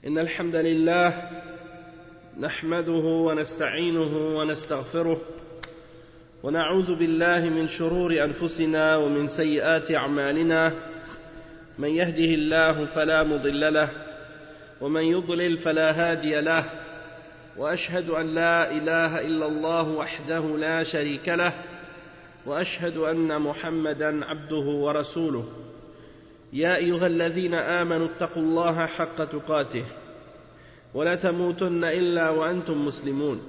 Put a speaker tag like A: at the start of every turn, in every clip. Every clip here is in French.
A: إن الحمد لله نحمده ونستعينه ونستغفره ونعوذ بالله من شرور أنفسنا ومن سيئات أعمالنا من يهده الله فلا مضل له ومن يضلل فلا هادي له وأشهد أن لا إله إلا الله وحده لا شريك له وأشهد أن محمدا عبده ورسوله يا أيها الذين آمنوا اتقوا الله حق تقاته ولا تموتن إلا وأنتم مسلمون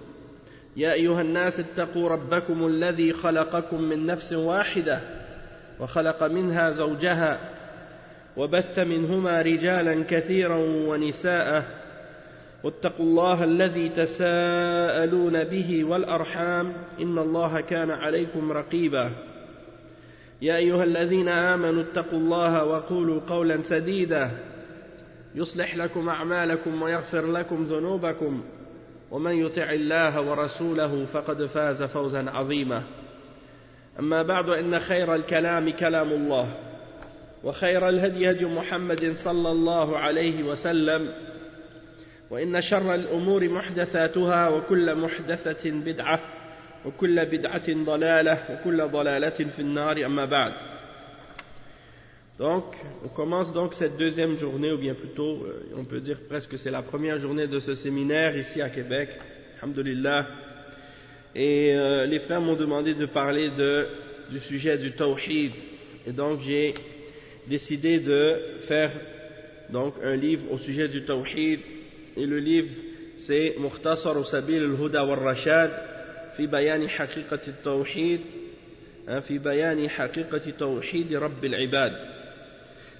A: يا أيها الناس اتقوا ربكم الذي خلقكم من نفس واحدة وخلق منها زوجها وبث منهما رجالا كثيرا ونساء واتقوا الله الذي تساءلون به والأرحام إن الله كان عليكم رقيبا يا أيها الذين آمنوا اتقوا الله وقولوا قولا سديدا يصلح لكم أعمالكم ويغفر لكم ذنوبكم ومن يطع الله ورسوله فقد فاز فوزا عظيما أما بعد إن خير الكلام كلام الله وخير الهدي هدي محمد صلى الله عليه وسلم وإن شر الأمور محدثاتها وكل محدثة بدعة وكل بدعة ضلالة وكل ضلالة في النار أما بعد. Donc, on commence donc cette deuxième journée, ou bien plutôt, on peut dire presque que c'est la première journée de ce séminaire ici à Québec, alhamdulillah. Et les frères m'ont demandé de parler du sujet du tawhid. Et donc j'ai décidé de faire donc un livre au sujet du tawhid. Et le livre c'est Mukhtasar Sabil al-Huda wal-Rashad fi bayani haqiqati al-tawhid fi bayani haqiqati tawhid Rabbil Ibad.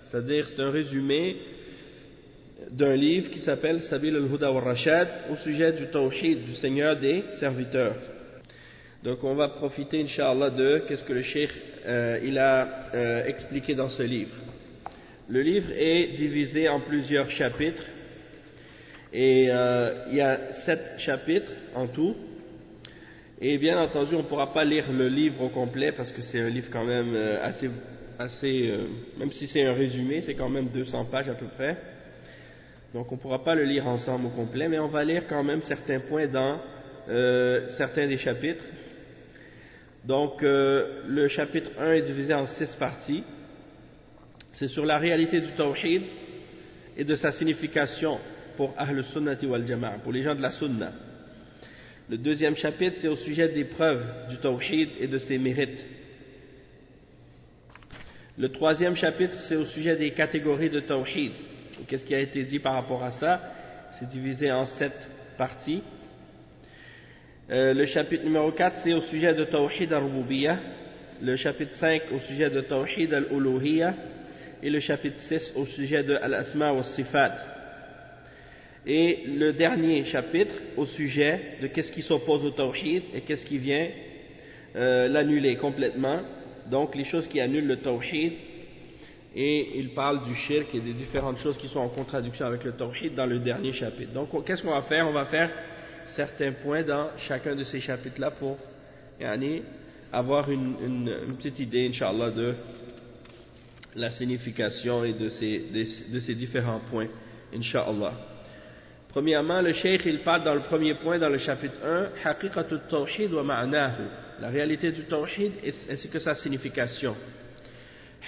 A: C'est-à-dire c'est un résumé d'un livre qui s'appelle Sabil al-Huda wal-Rashad au sujet du tawhid du Seigneur des serviteurs. Donc on va profiter Inch'Allah de qu'est-ce que le Cheikh il a expliqué dans ce livre. Le livre est divisé en plusieurs chapitres et il y a 7 chapitres en tout. Et bien entendu on ne pourra pas lire le livre au complet parce que c'est un livre quand même assez même si c'est un résumé, c'est quand même 200 pages à peu près. Donc on ne pourra pas le lire ensemble au complet, mais on va lire quand même certains points dans certains des chapitres. Donc le chapitre 1 est divisé en 6 parties. C'est sur la réalité du tawhid et de sa signification pour Ahl Sunnati wal Jama'a, pour les gens de la Sunna. Le deuxième chapitre c'est au sujet des preuves du tawhid et de ses mérites. Le troisième chapitre c'est au sujet des catégories de tawhid. Qu'est-ce qui a été dit par rapport à ça? C'est divisé en 7 parties. Le chapitre numéro 4 c'est au sujet de Tawhid al-Rububiyyah, le chapitre 5 au sujet de Tawhid al-Uluhiyyah et le chapitre 6 au sujet de Al-Asma wa Sifat. Et le dernier chapitre au sujet de qu'est-ce qui s'oppose au Tawhid et qu'est-ce qui vient l'annuler complètement, donc les choses qui annulent le Tawhid, et il parle du shirk et des différentes choses qui sont en contradiction avec le Tawhid dans le dernier chapitre. Donc qu'est-ce qu'on va faire? On va faire certains points dans chacun de ces chapitres-là pour avoir une petite idée, Inch'Allah, de la signification et de ces différents points, Inch'Allah. Premièrement, le Cheikh il parle dans le premier point, dans le chapitre 1, Haqiqatu Tawhid wa ma'nahu, la réalité du Tawhid ainsi que sa signification.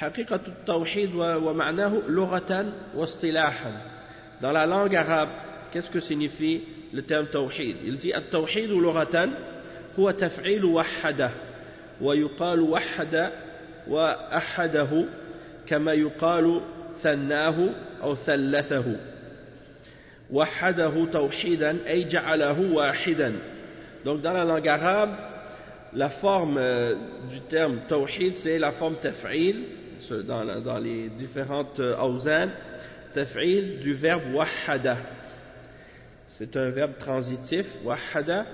A: Haqiqatu Tawhid wa ma'nahu lughatan wa istilahan. Dans la langue arabe, qu'est-ce que signifie le terme tawhid? Il dit at-tawhid lughatan huwa taf'il wahhada wa yuqalu wahhada wa ahadahu kama yuqalu thannahu aw thallathahu. Wahhadahu tawhidan ay ja'alahu wahidan. Donc dans la langue arabe, la forme du terme tawhid c'est la forme taf'il dans les différentes awzan, taf'il du verbe wahhada. C'est un verbe transitif, wahhada,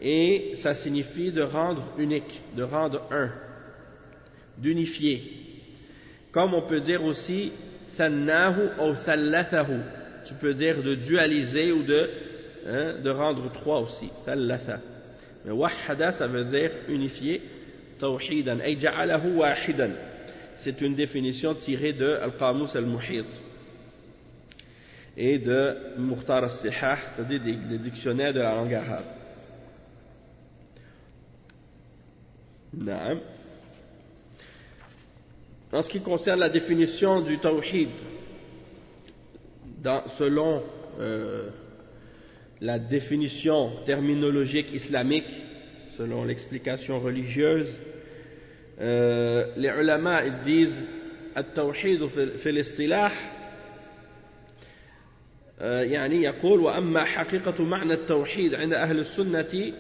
A: et ça signifie de rendre unique, de rendre un, d'unifier. Comme on peut dire aussi thannahu ou thallathahu, tu peux dire de dualiser ou de rendre trois aussi, thallatha. Mais wahhada ça veut dire unifier, tawhidan, ay ja'alahu wahidan. C'est une définition tirée de Al-Qamus al-Muhit. et de Mukhtar al-Sihah, c'est-à-dire des dictionnaires de la langue arabe. Naam. En ce qui concerne la définition du tawhid, selon la définition terminologique islamique, selon l'explication religieuse, les ulama ils disent التوحيد في الاصطلاح يعني يقول وأما حقيقة معنى التوحيد عند أهل السنة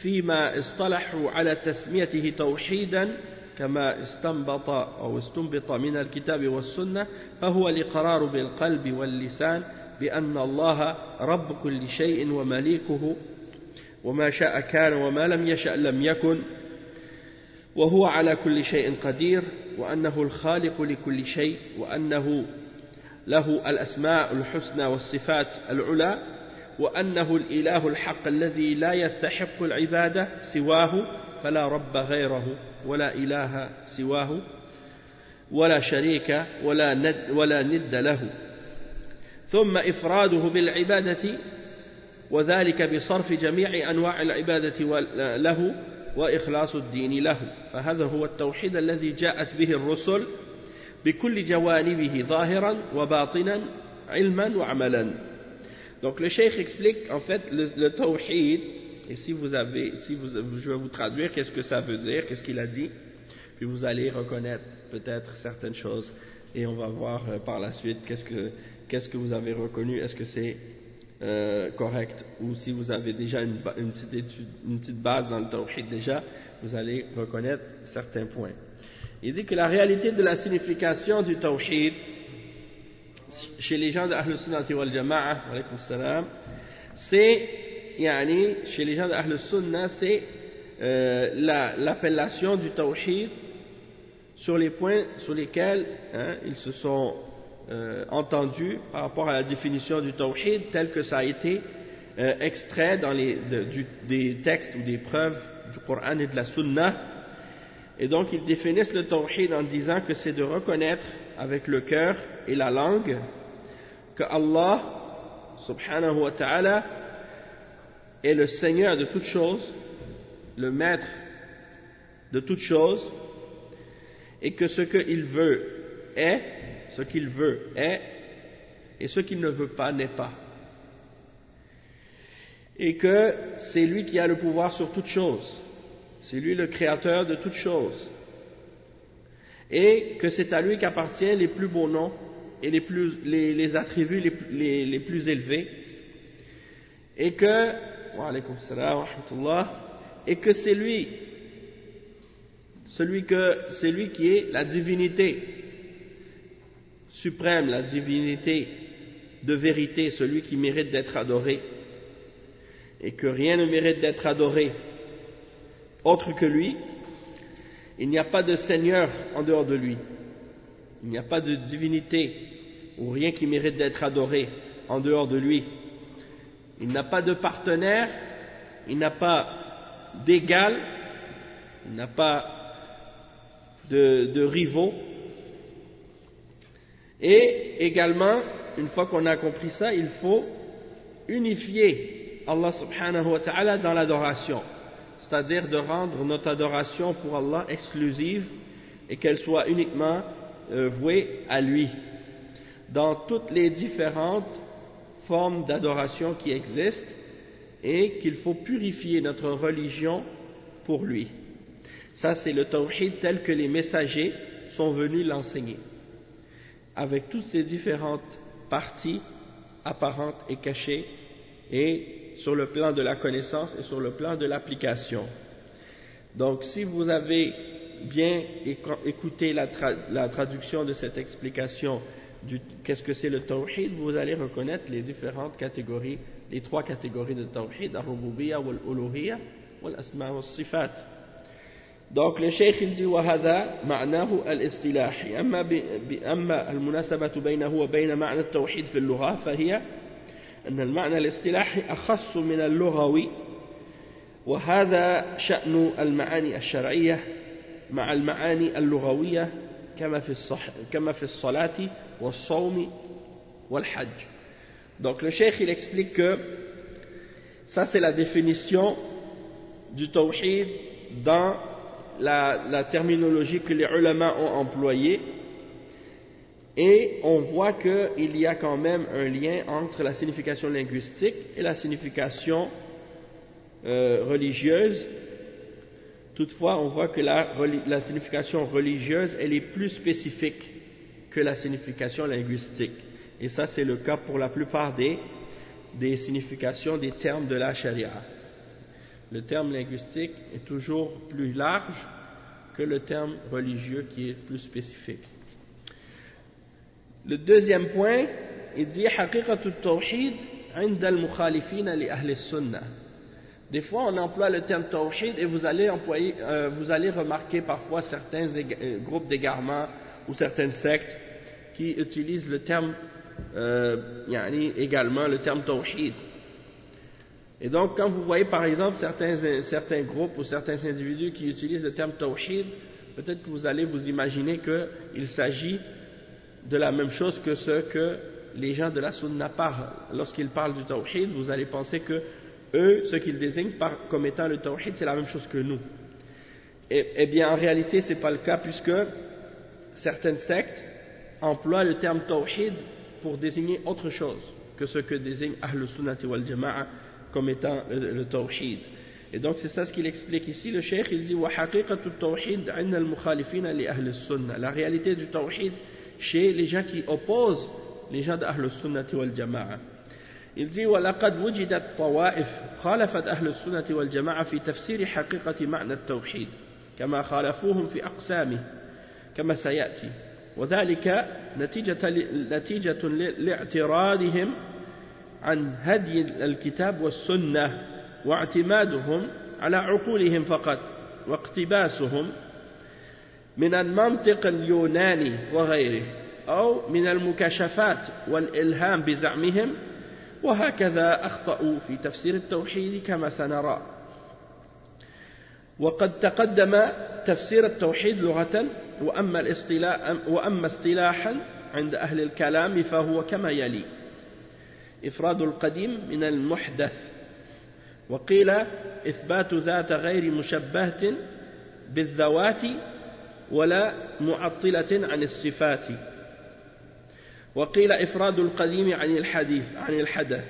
A: فيما اصطلحوا على تسميته توحيدا كما استنبط من الكتاب والسنة فهو الإقرار بالقلب واللسان بأن الله رب كل شيء ومليكه وما شاء كان وما لم يشأ لم يكن وهو على كل شيء قدير وأنه الخالق لكل شيء وأنه له الأسماء الحسنى والصفات العلى وأنه الإله الحق الذي لا يستحق العبادة سواه فلا رب غيره ولا إله سواه ولا شريك ولا ند له ثم إفراده بالعبادة وذلك بصرف جميع أنواع العبادة له وإخلاص الدين له فهذا هو التوحيد الذي جاءت به الرسل بكل جوانبه ظاهرا وباطنا علما وعملا. Donc le cheikh explique en fait le tawhid, et je vais vous traduire qu'est-ce que ça veut dire, qu'est-ce qu'il a dit, puis vous allez reconnaître peut-être certaines choses et on va voir par la suite qu'est-ce que vous avez reconnu, est-ce que c'est correct, ou si vous avez déjà une petite base dans le tawhid déjà, vous allez reconnaître certains points. Il dit que la réalité de la signification du tawhid chez les gens de Ahl Sunnati wal Jama'a, c'est chez les gens de Ahl Sunnah, c'est l'appellation du tawhid sur les points sur lesquels ils se sont entendus par rapport à la définition du tawhid tel que ça a été extrait dans des textes ou des preuves du Coran et de la Sunna. Et donc ils définissent le tawhid en disant que c'est de reconnaître avec le cœur et la langue que Allah subhanahu wa ta'ala est le Seigneur de toutes choses, le maître de toutes choses, et que ce qu'il veut est, ce qu'il veut est, et ce qu'il ne veut pas n'est pas. Et que c'est lui qui a le pouvoir sur toutes choses. C'est lui le créateur de toutes choses. Et que c'est à lui qu'appartiennent les plus beaux noms et les attributs les plus élevés. Et que, wa alaykum salam wa rahmatullah, et que c'est lui qui est la divinité suprême, la divinité de vérité, celui qui mérite d'être adoré. Et que rien ne mérite d'être adoré autre que lui. Il n'y a pas de Seigneur en dehors de lui. Il n'y a pas de divinité ou rien qui mérite d'être adoré en dehors de lui. Il n'a pas de partenaire, il n'a pas d'égal, il n'a pas de rivaux. Et également, une fois qu'on a compris ça, il faut unifier Allah subhanahu wa ta'ala dans l'adoration. C'est-à-dire de rendre notre adoration pour Allah exclusive et qu'elle soit uniquement vouée à lui dans toutes les différentes formes d'adoration qui existent et qu'il faut purifier notre religion pour lui. Ça c'est le tawhid tel que les messagers sont venus l'enseigner, avec toutes ces différentes parties apparentes et cachées, et sur le plan de la connaissance et sur le plan de l'application. Donc si vous avez bien écouté la traduction de cette explication qu'est-ce que c'est le tawhid, vous allez reconnaître les différentes catégories, les trois catégories de tawhid, al-rububiyya wal-uluhiyya wal-asma wal-sifat. Donc le cheikh il dit وهذا معناه الاصطلاحي أما المناسبة بينه وبين معنى التوحيد في اللغة فهي أن المعنى الاصطلاحي أخص من اللغوي وهذا شأن المعاني الشرعية مع المعاني اللغوية كما في الصلاة والصوم والحج. Donc le cheikh il explique que ça c'est la définition du tawhid dans la terminologie que les ulama ont employée, et on voit qu'il y a quand même un lien entre la signification linguistique et la signification religieuse. Toutefois, on voit que la signification religieuse elle est plus spécifique que la signification linguistique, et ça c'est le cas pour la plupart des significations des termes de la charia. Le terme linguistique est toujours plus large que le terme religieux qui est plus spécifique. Le deuxième point, il dit haqiqatu tawhid 'inda al-mukhalifin li ahli sunnah. Des fois, on emploie le terme tawhid et vous allez remarquer parfois certains groupes d'égarements ou certaines sectes qui utilisent le terme également le terme tawhid. Et donc, quand vous voyez par exemple certains groupes ou certains individus qui utilisent le terme tawhid, peut-être que vous allez vous imaginer qu'il s'agit de la même chose que ce que les gens de la sunna parlent. Lorsqu'ils parlent du tawhid, vous allez penser que eux, ce qu'ils désignent comme étant le tawhid, c'est la même chose que nous. Eh bien, en réalité, ce n'est pas le cas, puisque certaines sectes emploient le terme tawhid pour désigner autre chose que ce que désigne Ahl Sunnati wal Jama'a comme étant le tawhid. Et donc, c'est ça ce qu'il explique ici. Le cheikh, il dit wa haqiqatu tawhid 'inda al-mukhalifin li ahli sunnah. La réalité du tawhid chez les gens qui opposent les gens d'Ahl Sunnati wal Jama'a. Il dit وَلَقَدْ وُجِدَتْ طَوَائِفْ خَالَفَتْ أهل السنة والجماعة في تفسير حقيقة معنى التوحيد كما خالفوهم في أقسامه كما سيأتي، وذلك نتيجة لاعتراضهم عن هدي الكتاب والسنة واعتمادهم على عقولهم فقط واقتباسهم من المنطق اليوناني وغيره أو من المكاشفات والإلهام بزعمهم، وهكذا أخطأوا في تفسير التوحيد كما سنرى. وقد تقدم تفسير التوحيد لغة، وأما اصطلاحا عند أهل الكلام فهو كما يلي: إفراد القديم من المحدث، وقيل إثبات ذات غير مشبهة بالذوات ولا معطلة عن الصفات، وقيل إفراد القديم عن الحدث،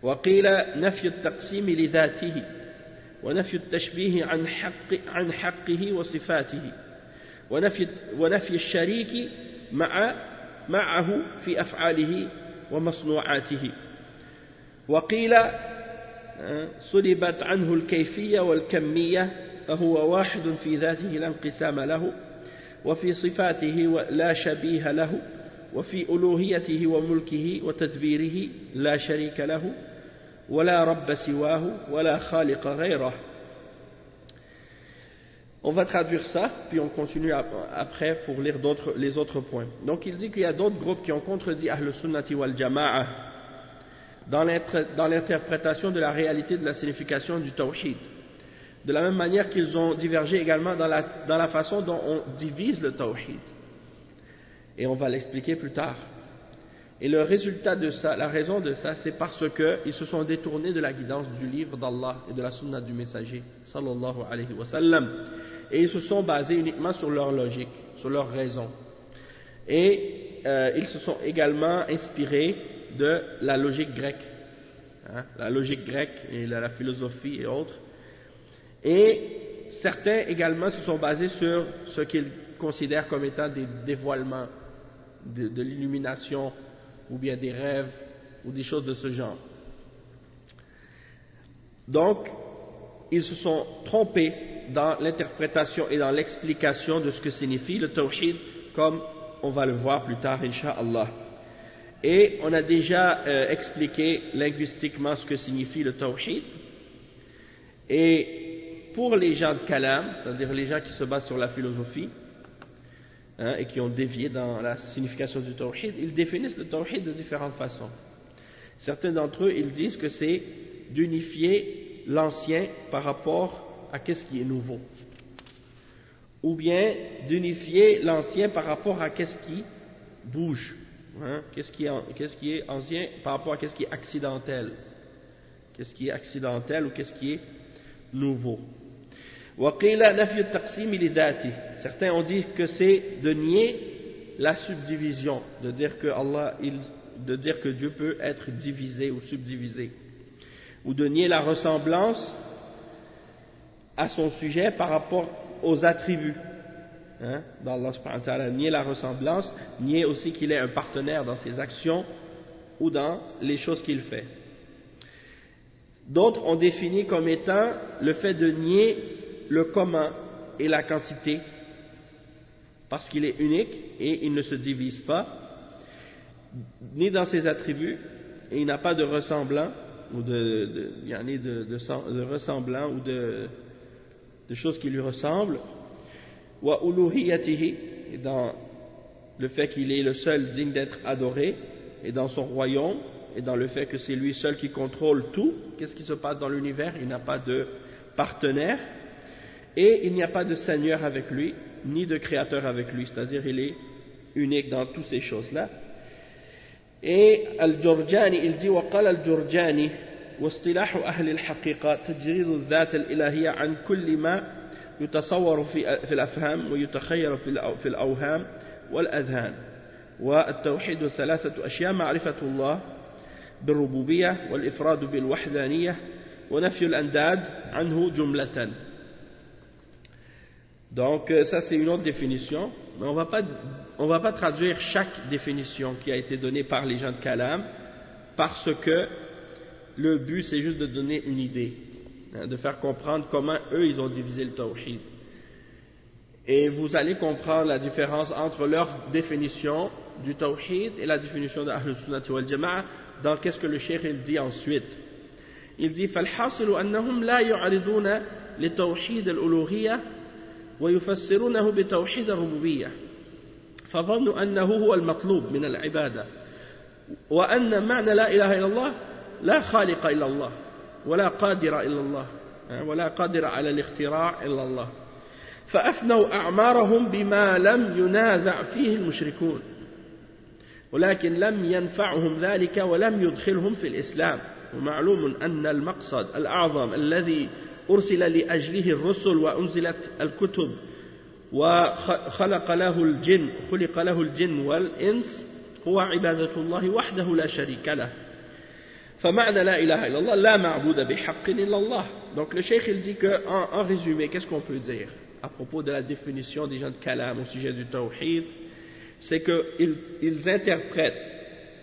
A: وقيل نفي التقسيم لذاته، ونفي التشبيه عن حقه وصفاته، ونفي الشريك معه في أفعاله ومصنوعاته، وقيل سلبت عنه الكيفية والكمية فهو واحد في ذاته لا انقسام له، وفي صفاته لا شبيه له، وفي ألوهيته وملكه وتدبيره لا شريك له، ولا رب سواه ولا خالق غيره. On va traduire ça, puis on continue après pour lire les autres points. Donc il dit qu'il y a d'autres groupes qui ont contredit Ahl Sunnati wal Jama'a dans l'interprétation de la réalité de la signification du tawhid. De la même manière qu'ils ont divergé également dans la façon dont on divise le tawhid. Et on va l'expliquer plus tard. Et le résultat de ça, la raison de ça, c'est parce qu'ils se sont détournés de la guidance du livre d'Allah et de la sunna du messager, sallallahu alayhi wa sallam. Et ils se sont basés uniquement sur leur logique, sur leur raison. Et ils se sont également inspirés de la logique grecque, la logique grecque et la philosophie et autres. Et certains également se sont basés sur ce qu'ils considèrent comme étant des dévoilements, de l'illumination, ou bien des rêves, ou des choses de ce genre. Donc, ils se sont trompés dans l'interprétation et dans l'explication de ce que signifie le tawhid, comme on va le voir plus tard, incha'Allah. Et on a déjà expliqué linguistiquement ce que signifie le tawhid. Et pour les gens de kalam, c'est-à-dire les gens qui se basent sur la philosophie, et qui ont dévié dans la signification du tawhid, ils définissent le tawhid de différentes façons. Certains d'entre eux, ils disent que c'est d'unifier l'ancien par rapport à qu'est-ce qui est nouveau, ou bien d'unifier l'ancien par rapport à qu'est-ce qui bouge, Hein? Qu'est-ce qui est ancien par rapport à qu'est-ce qui est accidentel? Qu'est-ce qui est accidentel ou qu'est-ce qui est nouveau? Certains ont dit que c'est de nier la subdivision, de dire que Dieu peut être divisé ou subdivisé, ou de nier la ressemblance à son sujet par rapport aux attributs. d'Allah subhanahu wa ta'ala, nier la ressemblance, nier aussi qu'il est un partenaire dans ses actions ou dans les choses qu'il fait. D'autres ont défini comme étant le fait de nier le commun et la quantité, parce qu'il est unique et il ne se divise pas, ni dans ses attributs, et il n'a pas de ressemblant, ou de ressemblant, ou de choses qui lui ressemblent, wa uluhiyatihi, et dans le fait qu'il est le seul digne d'être adoré, et dans son royaume, et dans le fait que c'est lui seul qui contrôle tout. Qu'est-ce qui se passe dans l'univers? Il n'a pas de partenaire, et il n'y a pas de seigneur avec lui, ni de créateur avec lui, c'est-à-dire il est unique dans toutes ces choses-là. Et Al-Jurjani, il dit وقال الجرجاني واصطلاح أهل الحقيقة تجريد الذات الإلهية عن كل ما يتصور في الأفهام ويتخير في الأوهام والأذهان. والتوحيد ثلاثة أشياء: معرفة الله بالربوبية والإفراد بالوحدانية ونفي الأنداد عنه جملة. Donc ça c'est une autre définition, mais on va pas traduire chaque définition qui a été donnée par les gens de Kalam, parce que le but c'est juste de donner une idée, de faire comprendre comment eux ils ont divisé le tawhid. Et vous allez comprendre la différence entre leur définition du tawhid et la définition de Ahl Sunnah wal Jama'a dans qu'est-ce que le cheikh il dit ensuite. Il dit فالحاصل أنهم لا يعرضون لتوحيد الألوهية ويفسرونه بتوحيد الربوبية، فظنوا أنه هو المطلوب من العبادة، وأن معنى لا إله إلا الله لا خالق إلا الله ولا قادر إلا الله ولا قادر على الاختراع إلا الله، فأفنوا أعمارهم بما لم ينازع فيه المشركون، ولكن لم ينفعهم ذلك ولم يدخلهم في الإسلام. ومعلوم أن المقصد الأعظم الذي أرسل لأجله الرسل وأنزلت الكتب وخلق له الجن والإنس هو عبادة الله وحده لا شريك له، فمعنى لا إله إلا الله لا معبود بحق إلا الله. Donc le cheikh il dit que en résumé, qu'est-ce qu'on peut dire à propos de la définition des gens de Kalam au sujet du tawhid? C'est qu'ils interprètent,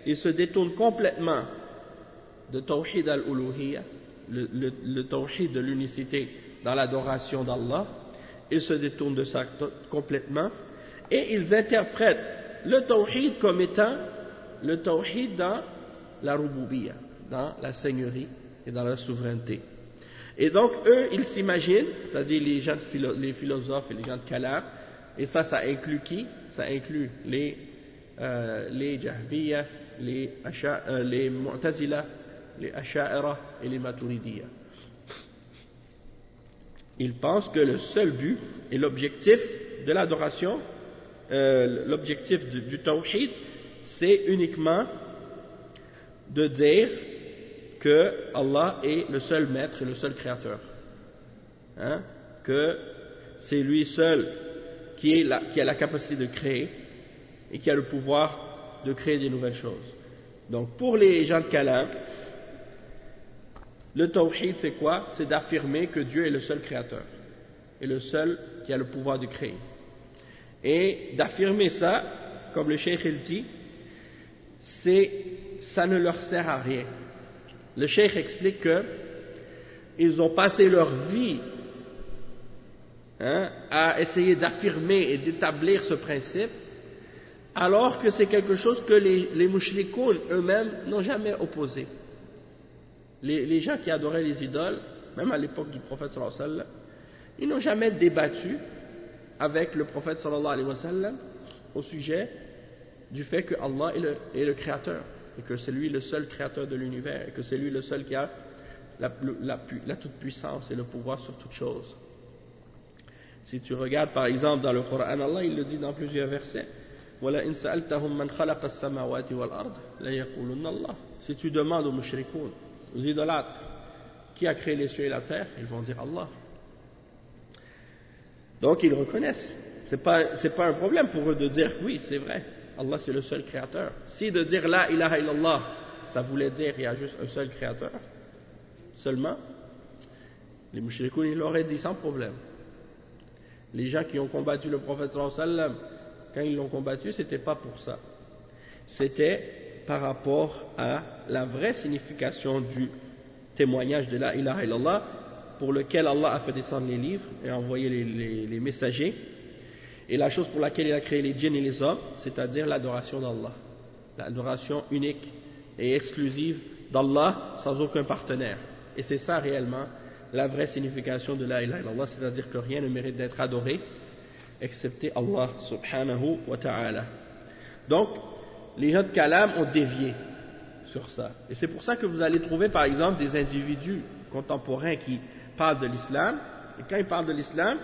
A: ils se détournent complètement de tawhid al-uluhiyya, le tawhid de l'unicité dans l'adoration d'Allah. Ils se détournent de ça complètement et ils interprètent le tawhid comme étant le tawhid dans la rububiyya, dans la seigneurie et dans la souveraineté. Et donc eux ils s'imaginent, c'est-à-dire les philosophes et les gens de Kalam, et ça inclut qui? Ça inclut les Jahmiyya, les Mu'tazila, les Asha'ira et les Maturidiyya. Ils pensent que le seul but et l'objectif de l'adoration, l'objectif du tawhid, c'est uniquement de dire que Allah est le seul maître et le seul créateur, que c'est lui seul qui a la capacité de créer et qui a le pouvoir de créer des nouvelles choses. Donc pour les gens de Kalam, le tawhid c'est quoi? C'est d'affirmer que Dieu est le seul créateur et le seul qui a le pouvoir de créer. Et d'affirmer ça, comme le cheikh il dit, ça ne leur sert à rien. Le cheikh explique que ils ont passé leur vie à essayer d'affirmer et d'établir ce principe, alors que c'est quelque chose que les mushrikoun eux-mêmes n'ont jamais opposé. Les gens qui adoraient les idoles, même à l'époque du prophète sallallahu alayhi wa sallam, ils n'ont jamais débattu avec le prophète sallallahu alayhi wa sallam au sujet du fait que Allah est le créateur, et que c'est lui le seul créateur de l'univers, et que c'est lui le seul qui a la toute-puissance et le pouvoir sur toute chose. Si tu regardes par exemple dans le Coran, Allah il le dit dans plusieurs versets, وَلَئِنْ سَأَلْتَهُمْ مَنْ خَلَقَ السَّمَاوَاتِ وَالْأَرْضِ لَيَقُولُنَّ اللَّهُ. Si tu demandes aux mushrikoun, aux idolâtres, qui a créé les cieux et la terre, ils vont dire Allah. Donc ils reconnaissent. C'est pas un problème pour eux de dire oui, c'est vrai, Allah c'est le seul créateur. Si de dire la ilaha illallah, ça voulait dire il y a juste un seul créateur, seulement, les mushrikoun ils l'auraient dit sans problème. Les gens qui ont combattu le prophète sallallahu alayhi wa sallam, quand ils l'ont combattu, c'était pas pour ça. C'était par rapport à la vraie signification du témoignage de la ilaha illallah, pour lequel Allah a fait descendre les livres et envoyé les messagers, et la chose pour laquelle il a créé les djinns et les hommes, c'est-à-dire l'adoration d'Allah, l'adoration unique et exclusive d'Allah sans aucun partenaire. Et c'est ça réellement la vraie signification de la ilaha illallah, c'est-à-dire que rien ne mérite d'être adoré excepté Allah subhanahu wa ta'ala. Donc les gens de Kalam ont dévié sur ça, et c'est pour ça que vous allez trouver par exemple des individus contemporains qui parlent de l'islam, et quand ils parlent de l'islam,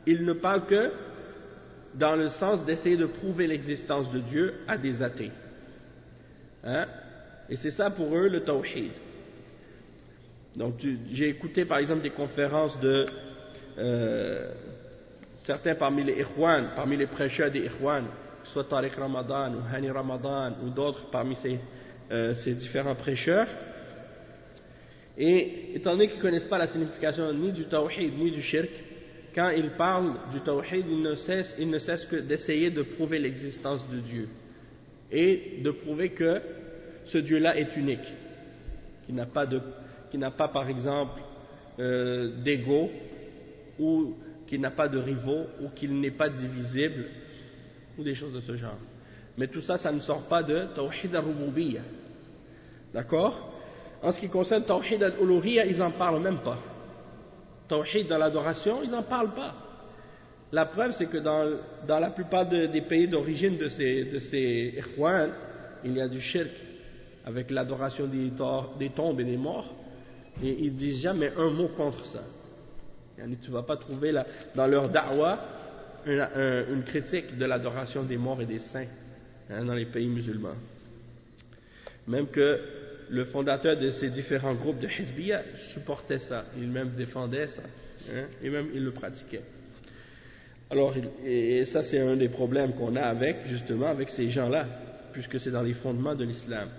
A: ils ne parlent que dans le sens d'essayer de prouver l'existence de Dieu à des athées. Hein? Et c'est ça pour eux le tawhid. Donc j'ai écouté par exemple des conférences de certains parmi les ikhwan, parmi les prêcheurs des ikhwan, que ce soit Tariq Ramadan ou Hani Ramadan ou d'autres parmi ces différents prêcheurs. Et étant donné qu'ils ne connaissent pas la signification ni du tawhid ni du shirk, quand ils parlent du tawhid, ils ne cessent que d'essayer de prouver l'existence de Dieu et de prouver que ce Dieu-là est unique, qu'il n'a pas par exemple d'ego, ou qu'il n'a pas de rivaux, ou qu'il n'est pas divisible, ou des choses de ce genre. Mais tout ça, ça ne sort pas de tawhid al-rububiyyah. D'accord? En ce qui concerne tawhid al-uluhiyyah, ils n'en parlent même pas. Tawhid dans l'adoration, ils n'en parlent pas. La preuve, c'est que dans la plupart des pays d'origine de ces ikhwan, il y a du shirk, avec l'adoration des tombes et des morts, et ils ne disent jamais un mot contre ça. Tu ne vas pas trouver dans leur da'wa une critique de l'adoration des morts et des saints dans les pays musulmans. Même que le fondateur de ces différents groupes de Hizbiyya supportait ça, il même défendait ça, et même il le pratiquait. Alors, et ça c'est un des problèmes qu'on a justement avec ces gens-là, puisque c'est dans les fondements de l'islam.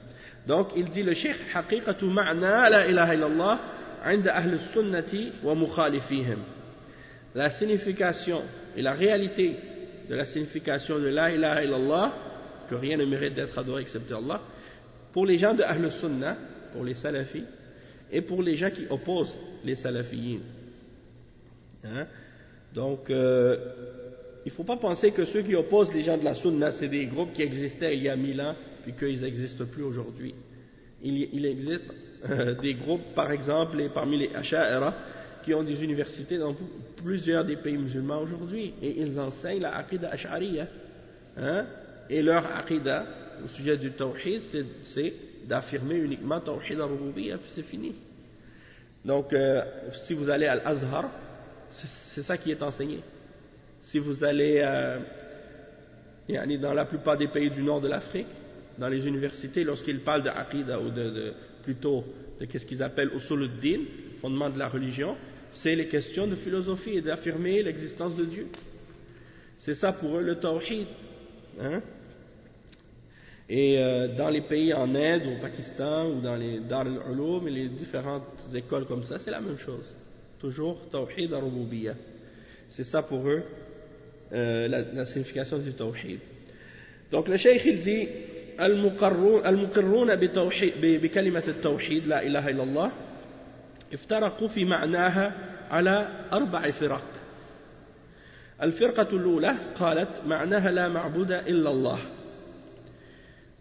A: Donc il dit le cheikh, haqiqatu ma'na la ilaha illallah 'inda ahli sunnati wa mukhalifihim. La signification et la réalité de la signification de la ilaha illallah, que rien ne mérite d'être adoré excepté Allah, pour les gens de Ahl Sunnah, pour les salafis, et pour les gens qui opposent les salafiyin. Donc, il ne faut pas penser que ceux qui opposent les gens de la Sunnah, c'est des groupes qui existaient il y a 1000 ans, puis qu'ils n'existent plus aujourd'hui. Il existe des groupes, par exemple, parmi les Asha'ira, qui ont des universités dans plusieurs des pays musulmans aujourd'hui, et ils enseignent la Aqidah Ash'ariyya. Et leur Aqidah, au sujet du tawhid, c'est d'affirmer uniquement tawhid al-rububiyyah, puis c'est fini. Donc, si vous allez à l'Azhar, c'est ça qui est enseigné. Si vous allez dans la plupart des pays du nord de l'Afrique, dans les universités, lorsqu'ils parlent de Aqidah, ou plutôt de qu'est-ce qu'ils appellent Usuluddin, fondement de la religion, c'est les questions de philosophie et d'affirmer l'existence de Dieu. C'est ça pour eux le tawhid. Et dans les pays en Inde, au Pakistan, ou dans les Dar al-Ulum et les différentes écoles comme ça, c'est la même chose. Toujours tawhid al-rububiyyah. C'est ça pour eux la signification du tawhid. Donc le cheikh il dit المقرون بكلمة التوحيد لا إله إلا الله افترقوا في معناها على 4 فرق. الفرقة الأولى قالت معناها لا معبود إلا الله،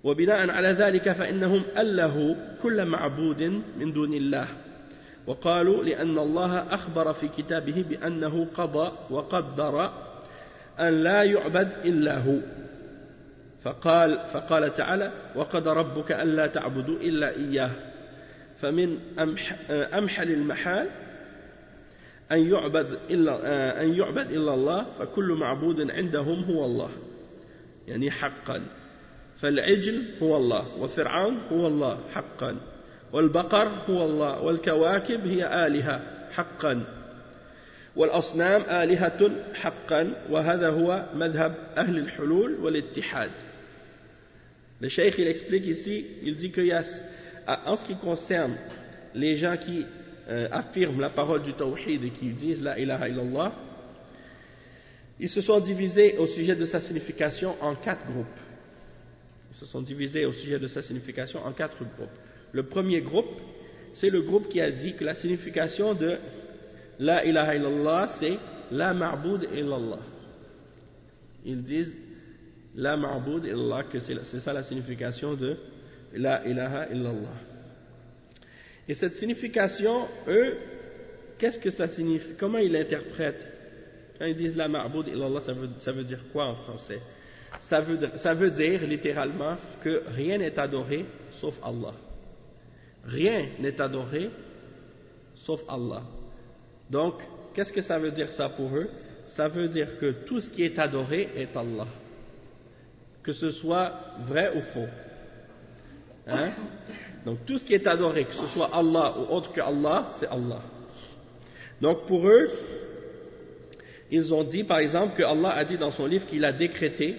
A: وبناء على ذلك فإنهم ألهوا كل معبود من دون الله، وقالوا لأن الله أخبر في كتابه بأنه قضى وقدر أن لا يعبد إلا هو، فقال تعالى وقضى ربك ألا تعبدوا إلا إياه، فمن أمحل المحال أن يعبد إلا الله، فكل معبود عندهم هو الله. يعني حقا. فالعجل هو الله، وفرعون هو الله حقا، والبقر هو الله، والكواكب هي آلهة حقا، والأصنام آلهة حقا. وهذا هو مذهب أهل الحلول والاتحاد. Le cheikh il explique ici, il dit qu'il y a, en ce qui concerne les gens qui affirment la parole du tawhid et qui disent la ilaha illallah, ils se sont divisés au sujet de sa signification en 4 groupes. Ils se sont divisés au sujet de sa signification en 4 groupes. Le premier groupe, c'est le groupe qui a dit que la signification de la ilaha illallah, c'est la ma'boud illallah. Ils disent la ma'boud illallah, que c'est ça la signification de la ilaha illallah. Et cette signification, eux, qu'est-ce que ça signifie? Comment ils l'interprètent? Quand ils disent la ma'boud illallah, ça veut dire quoi en français? Ça veut dire littéralement que rien n'est adoré sauf Allah. Rien n'est adoré sauf Allah. Donc, qu'est-ce que ça veut dire ça pour eux? Ça veut dire que tout ce qui est adoré est Allah. Que ce soit vrai ou faux. Hein? Donc, tout ce qui est adoré, que ce soit Allah ou autre que Allah, c'est Allah. Donc, pour eux, ils ont dit, par exemple, que Allah a dit dans son livre qu'il a décrété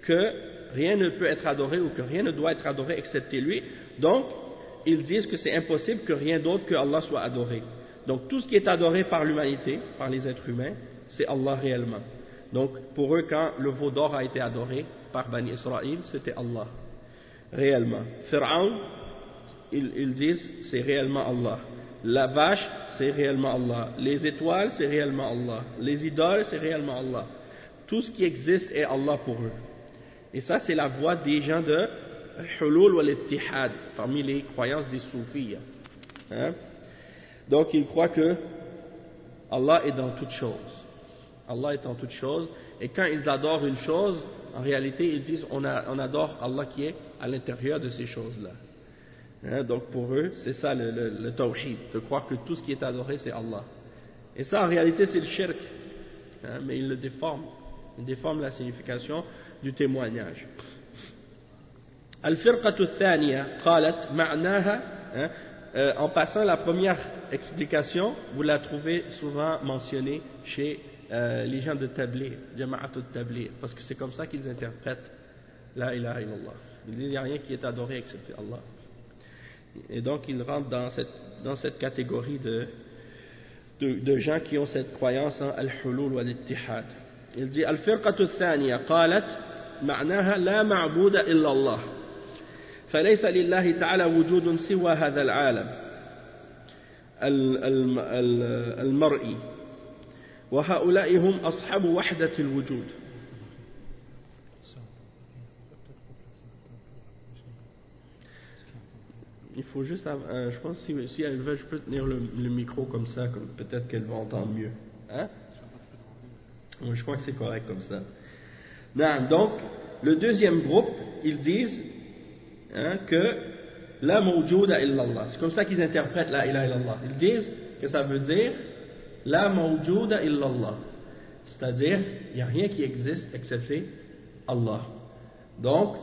A: que rien ne peut être adoré ou que rien ne doit être adoré excepté lui. Donc, ils disent que c'est impossible que rien d'autre que Allah soit adoré. Donc, tout ce qui est adoré par l'humanité, par les êtres humains, c'est Allah réellement. Donc, pour eux, quand le veau d'or a été adoré par Bani Israël, c'était Allah, réellement. Pharaon, ils disent, c'est réellement Allah. La vache, c'est réellement Allah. Les étoiles, c'est réellement Allah. Les idoles, c'est réellement Allah. Tout ce qui existe est Allah pour eux. Et ça, c'est la voie des gens de Hulul wal Ittihad, parmi les croyances des soufis. Hein? Donc, ils croient que Allah est dans toutes choses. Allah est en toutes choses. Et quand ils adorent une chose, en réalité, ils disent on adore Allah qui est à l'intérieur de ces choses-là. Hein? Donc, pour eux, c'est ça le tawhid, de croire que tout ce qui est adoré, c'est Allah. Et ça, en réalité, c'est le shirk. Hein? Mais ils le déforment. Ils déforment la signification du témoignage. Al-firqatu thaniya qalat ma'naha, en passant, la première explication, vous la trouvez souvent mentionnée chez les gens de Tabligh, Jama'at al-Tabligh, parce que c'est comme ça qu'ils interprètent la ilaha illallah. Ils disent il n'y a rien qui est adoré excepté Allah. Et donc ils rentrent dans cette catégorie de gens qui ont cette croyance en al-hulul wal-ittihad. Il dit al-firqatu thaniya qalat ma'naha la ma'buda illa Allah. فليس لله تعالى وجود سوى هذا العالم المرئي وهؤلاء هم أصحاب وحدة الوجود. Il faut juste, je pense que si elle veut, je peux tenir le micro comme ça, peut-être qu'elle va entendre mieux. Hein? Je crois que c'est correct comme ça. Non, donc, le deuxième groupe, ils disent que la mawjouda illallah. C'est comme ça qu'ils interprètent la ilaha illallah. Ils disent que ça veut dire la mawjouda illallah. C'est-à-dire, il n'y a rien qui existe excepté Allah. Donc,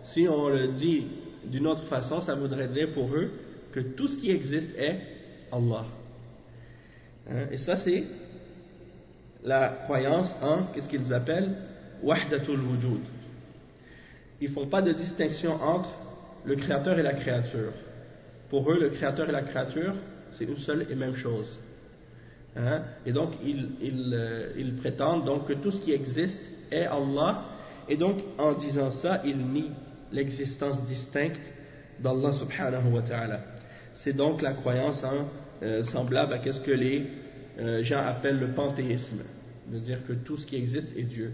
A: si on le dit d'une autre façon, ça voudrait dire pour eux que tout ce qui existe est Allah. Et ça, c'est la croyance en, qu'est-ce qu'ils appellent, wahdatul wujud. Ils ne font pas de distinction entre le créateur et la créature. Pour eux, le créateur et la créature, c'est une seule et même chose. Et donc, ils prétendent donc que tout ce qui existe est Allah. Et donc, en disant ça, ils nient l'existence distincte d'Allah subhanahu wa ta'ala. C'est donc la croyance semblable à ce que les gens appellent le panthéisme. De dire que tout ce qui existe est Dieu.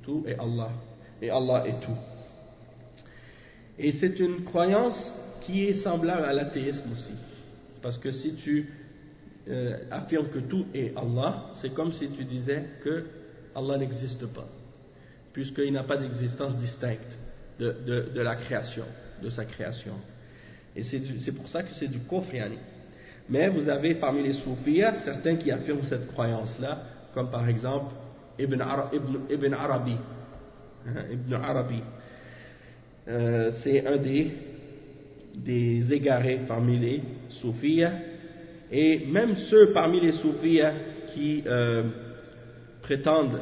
A: Tout est Allah. Et Allah est tout. Et c'est une croyance qui est semblable à l'athéisme aussi. Parce que si tu affirmes que tout est Allah, c'est comme si tu disais que Allah n'existe pas. Puisqu'il n'a pas d'existence distincte de la création, de sa création. Et c'est pour ça que c'est du kufr. Mais vous avez parmi les soufis certains qui affirment cette croyance-là, comme par exemple Ibn Arabi. Ibn Arabi. C'est un des égarés parmi les soufis, et même ceux parmi les soufis qui prétendent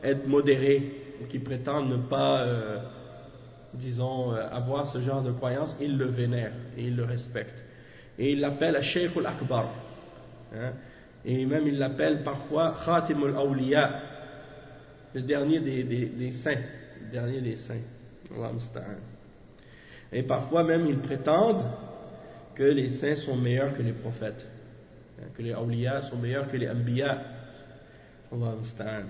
A: être modérés, ou qui prétendent ne pas, disons, avoir ce genre de croyance, ils le vénèrent et ils le respectent. Et ils l'appellent Shaykh al-Akbar. Et même ils l'appellent parfois Khatim al-Awliya, le dernier des saints. Le dernier des saints. Allah musta'an. Et parfois même ils prétendent que les saints sont meilleurs que les prophètes, que les awliya sont meilleurs que les anbiya. Allah musta'an.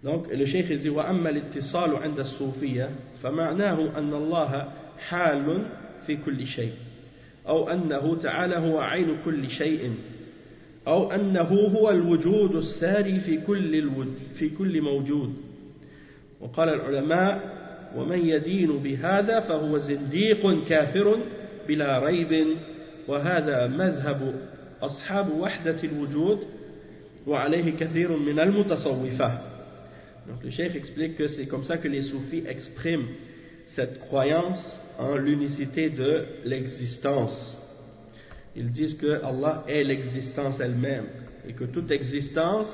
A: Donc le cheikh il dit وأما الاتصال عند الصوفية فمعناه أن الله حال في كل شيء أو أنه تعالى هو عين كل شيء أو أنه هو الوجود الساري في كل موجود. وقال العلماء ومن يدين بهذا فهو زنديق كافر بلا ريب وهذا مذهب أصحاب وحدة الوجود وعليه كثير من المتصوفة. Donc le cheikh explique que c'est comme ça que les soufis expriment cette croyance en l'unicité de l'existence. Ils disent que Allah est l'existence elle-même et que toute existence,